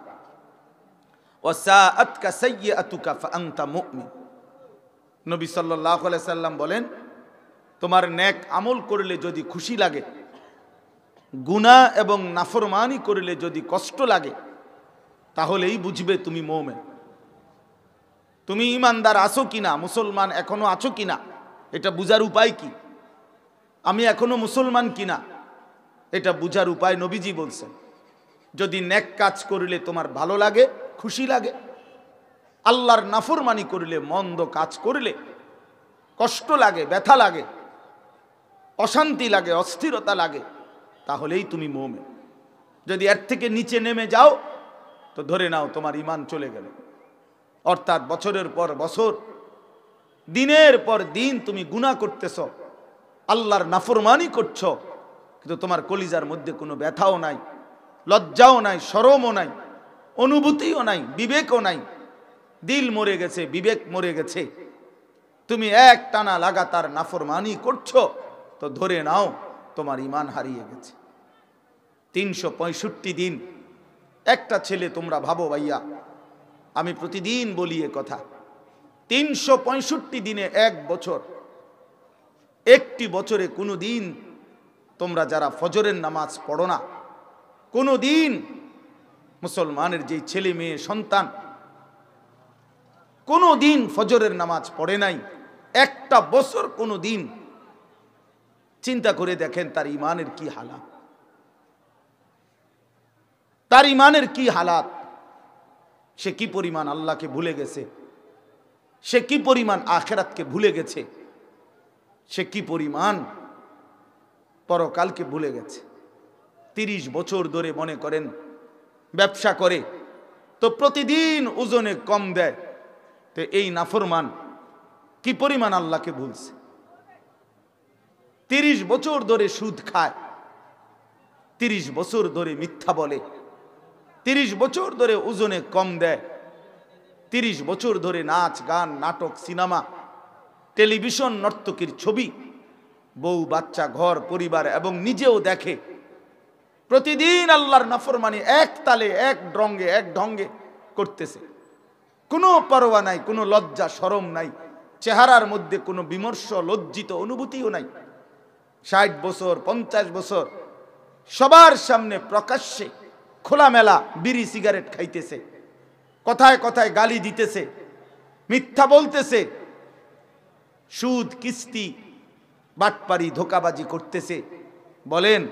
ওয়া সাআতকা সাইয়্যাতুকা ফাআনতা মুমিন। নবী সাল্লাল্লাহু আলাইহি সাল্লাম বলেন, তোমার নেক আমল করলে যদি খুশি লাগে, গুনাহ এবং নাফরমানি করলে যদি কষ্ট লাগে, তাহলেই বুঝবে তুমি মুমিন। তুমি ইমানদার আছো কিনা, মুসলমান এখনো আছো কিনা, এটা বুঝার উপায় কি? আমি এখনো মুসলমান কিনা, এটা বুঝার উপায় নবীজি বলছেন। যদি নেক কাজ করলে তোমার ভালো লাগে, খুশি লাগে, আল্লাহর নাফরমানি করলে, মন্দ কাজ করলে কষ্ট লাগে, ব্যথা লাগে, অশান্তি লাগে, অস্থিরতা লাগে, তাহলেই তুমি মুমিন। যদি এর থেকে নিচে নেমে যাও তো ধরে নাও তোমার ঈমান চলে গেল। অর্থাৎ বছরের পর বছর, দিনের পর দিন তুমি গুনাহ করতেছ, আল্লাহর নাফরমানি করছো, কিন্তু তোমার কলিজার মধ্যে কোনো ব্যথাও নাই, লজ্জাও নাই, শরমও নাই, অনুভূতিও নাই, বিবেকও নাই। দিল মরে গেছে, বিবেক মরে গেছে। তুমি এক টানা লাগাতার নাফরমানি করছো, তো ধরে নাও তোমার ঈমান হারিয়ে গেছে। 365 দিন একটা ছেলে, তোমরা ভাবো ভাইয়া, আমি প্রতিদিন বলি এ কথা, 365 দিনে 1 বছর, একটি বছরে কোনো দিন তোমরা যারা ফজরের নামাজ পড়ো না, কোনো দিন মুসলমানের যেই ছেলে মেয়ে সন্তান কোনো দিন ফজরের নামাজ পড়ে নাই, একটা বছর কোনো দিন, চিন্তা করে দেখেন তার ঈমানের কি হালাত, তার ঈমানের কি হালাত। সে কি পরিমাণ আল্লাহকে ভুলে গেছে, সে কি পরিমাণ আখিরাতকে ভুলে গেছে, সে কি পরিমাণ পরকালকে ভুলে গেছে। 30 বছর ধরে মনে করেন ব্যবসা করে, তো প্রতিদিন ওজনে কম দেয়, তো এই নাফরমান কি পরিমাণ আল্লাহকে ভুলছে। 30 বছর ধরে সুদ খায়, 30 বছর ধরে মিথ্যা বলে, 30 বছর ধরে ওজনে কম দেয়, 30 বছর ধরে নাচ গান নাটক সিনেমা টেলিভিশন নর্তকীর ছবি, বউ বাচ্চা ঘর পরিবার এবং নিজেও দেখে, প্রতিদিন আল্লাহর নাফরমানি এক তালে এক ঢঙ্গে করতেছে, কোনো পরোয়া নাই, কোনো লজ্জা শরম নাই, চেহারার মধ্যে কোনো বিমর্ষ লজ্জিত অনুভূতিও নাই। 60 বছর 50 বছর সবার সামনে প্রকাশ্যে খোলামেলা বিড়ি সিগারেট খাইতেছে, কথায় কথায় গালি দিতেছে, মিথ্যা বলতেছে, সুদ কিস্তি বাটপারি ধোকাবাজি করতেছে। বলেন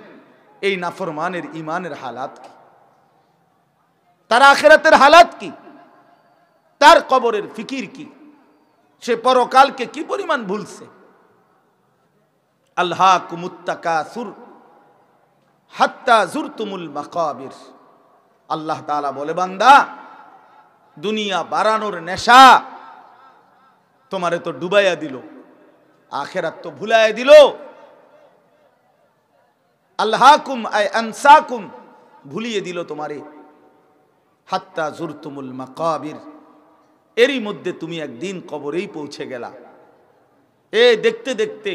এই নাফরমানের ইমানের হালাত কি? তার আখিরাতের হালাত কি? তার কবরের ফিকির কি? সে পরকালকে কি পরিমাণ ভুলছে। আল্লাহকুমুত তাকাসুর হাত্তা যুরতুমুল মাকাবির। আল্লাহ তাআলা বলে, বান্দা দুনিয়া বাড়ানোর নেশা তোমারে তো ডুবাইয়া দিল, আখিরাত তো ভুলাইয়া দিল। আল্লাহকুম আই আনসাকুম, ভুলিয়ে দিল তোমারে। হাত্তা যুরতুমুল মাকাবির, এরই মধ্যে তুমি একদিন কবরেই পৌঁছে গেলা। দেখতে দেখতে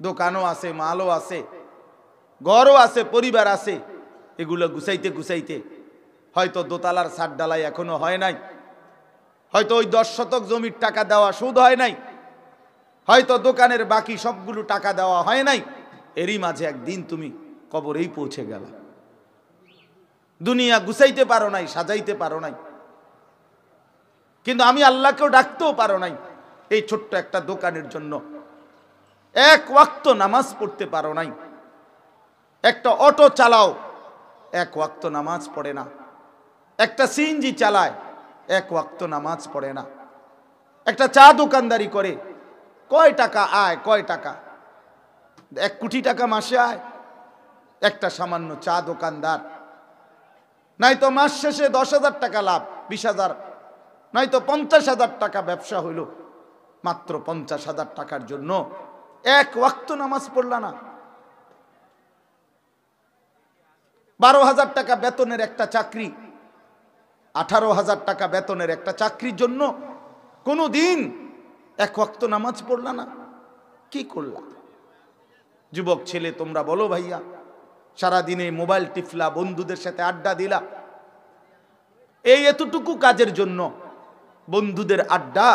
দোকানও আছে, মালও আছে, ঘরও আছে, পরিবার আছে, এগুলো গুছাইতে গুছাইতে হয়তো দোতলার ছাদ ডালাই এখনো হয় নাই, হয়তো ওই 10 শতক জমির টাকা দেওয়া সুদ হয় নাই, হয়তো দোকানের বাকি সবগুলো টাকা দেওয়া হয় নাই। এরই মাঝে একদিন তুমি কবরেই পৌঁছে গেলা। দুনিয়া গুছাইতে পারো নাই, সাজাইতে পারো নাই, কিন্তু আমি আল্লাহকেও ডাকতেও পারো নাই এই ছোট্ট একটা দোকানের জন্য। এক ওয়াক্ত নামাজ পড়তে পারো নাই। একটা অটো চালাও, এক ওয়াক্ত নামাজ পড়ে না। একটা সিএনজি চালায়, এক ওয়াক্ত নামাজ পড়ে না। একটা চা দোকানদারি করে, কয় টাকা আয়, কয় টাকা? 1 কোটি টাকা মাসে আয় একটা সামান্য চা দোকানদার। নাই তো মাস শেষে 10,000 টাকা লাভ, 20,000, নাই তো 50,000 টাকা ব্যবসা হইল। মাত্র 50,000 টাকার জন্য এক ওয়াক্ত নামাজ পড়লা না। 12,000 টাকা বেতনের একটা চাকরি, 18,000 টাকা বেতনের একটা চাকরির জন্য কোনো দিন এক ওয়াক্ত নামাজ পড়লা না। কি করলা? যুবক ছেলে তোমরা বলো ভাইয়া, সারাদিনে মোবাইল টিপলা, বন্ধুদের সাথে আড্ডা দিলা, এই এতটুকু কাজের জন্য বন্ধুদের আড্ডা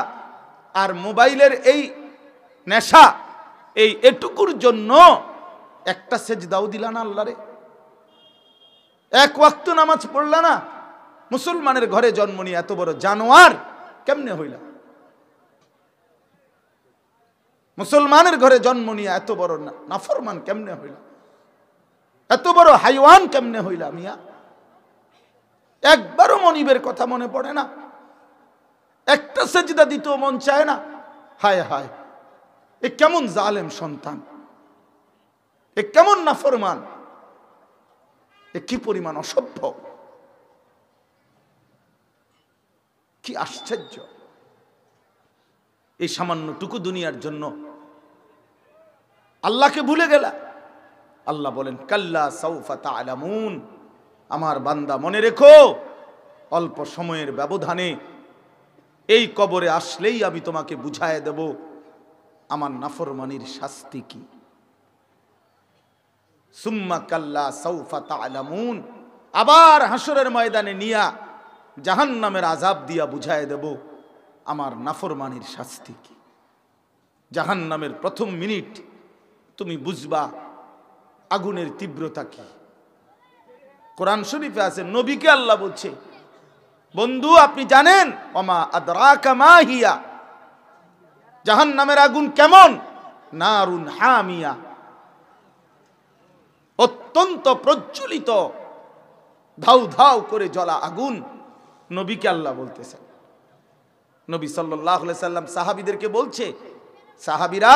আর মোবাইলের এই নেশা, এই এটুকুর জন্য একটা সেজদাও দিলা না আল্লাহরে? এক ওয়াক্ত নামাজ পড়লা না। মুসলমানের ঘরে জন্ম নিয়ে এত বড় জানোয়ার কেমনে হইলা? মুসলমানের ঘরে জন্ম নিয়ে এত বড় নাফরমান কেমনে হইলা? এত বড় হাইওয়ান কেমনে হইলা মিয়া? একবারও মনিবের কথা মনে পড়ে না, একটা সেজদা দিতেও মন চায় না। হায় হায়, এ কেমন জালেম সন্তান, এ কেমন নাফরমান, এ কি পরিমাণ অসভ্য, কি আশ্চর্য! এই সামান্যটুকু দুনিয়ার জন্য আল্লাহকে ভুলে গেলা। আল্লাহ বলেন, কাল্লা সাউফা তা'লামুন, আমার বান্দা মনে রেখো, অল্প সময়ের ব্যবধানে এই কবরে আসলেই আমি তোমাকে বুঝায় দেব আমার নাফরমানির শাস্তি কি। সুম্মা কাল্লা সাউফা তা'লামুন, আবার হাসরের ময়দানে নিয়া জাহান্নামের আযাব দিয়া বুঝায় দেব আমার নাফরমানির শাস্তি কি। জাহান্নামের প্রথম মিনিট তুমি বুঝবা আগুনের তীব্রতা কি। কোরআন শরীফে আছে, নবীকে আল্লাহ বলছে, বন্ধু আপনি জানেন ওমা আদরাকা মা হিয়া, জাহান্নামের আগুন কেমন? নারুন হামিয়া, অত্যন্ত প্রজ্বলিত, ধাউ ধাউ করে জ্বলা আগুন। নবীকে আল্লাহ বলতেছেন। নবী সাল্লাল্লাহু আলাইহি সাল্লাম সাহাবীদেরকে বলছে, সাহাবীরা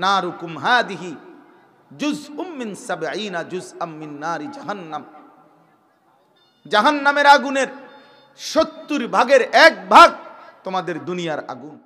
নারুকুম হাদিহি জুজউম মিন 70 জুজআম মিন নারি জাহান্নাম, জাহান্নামের আগুনের 70 ভাগের 1 ভাগ তোমাদের দুনিয়ার আগুন।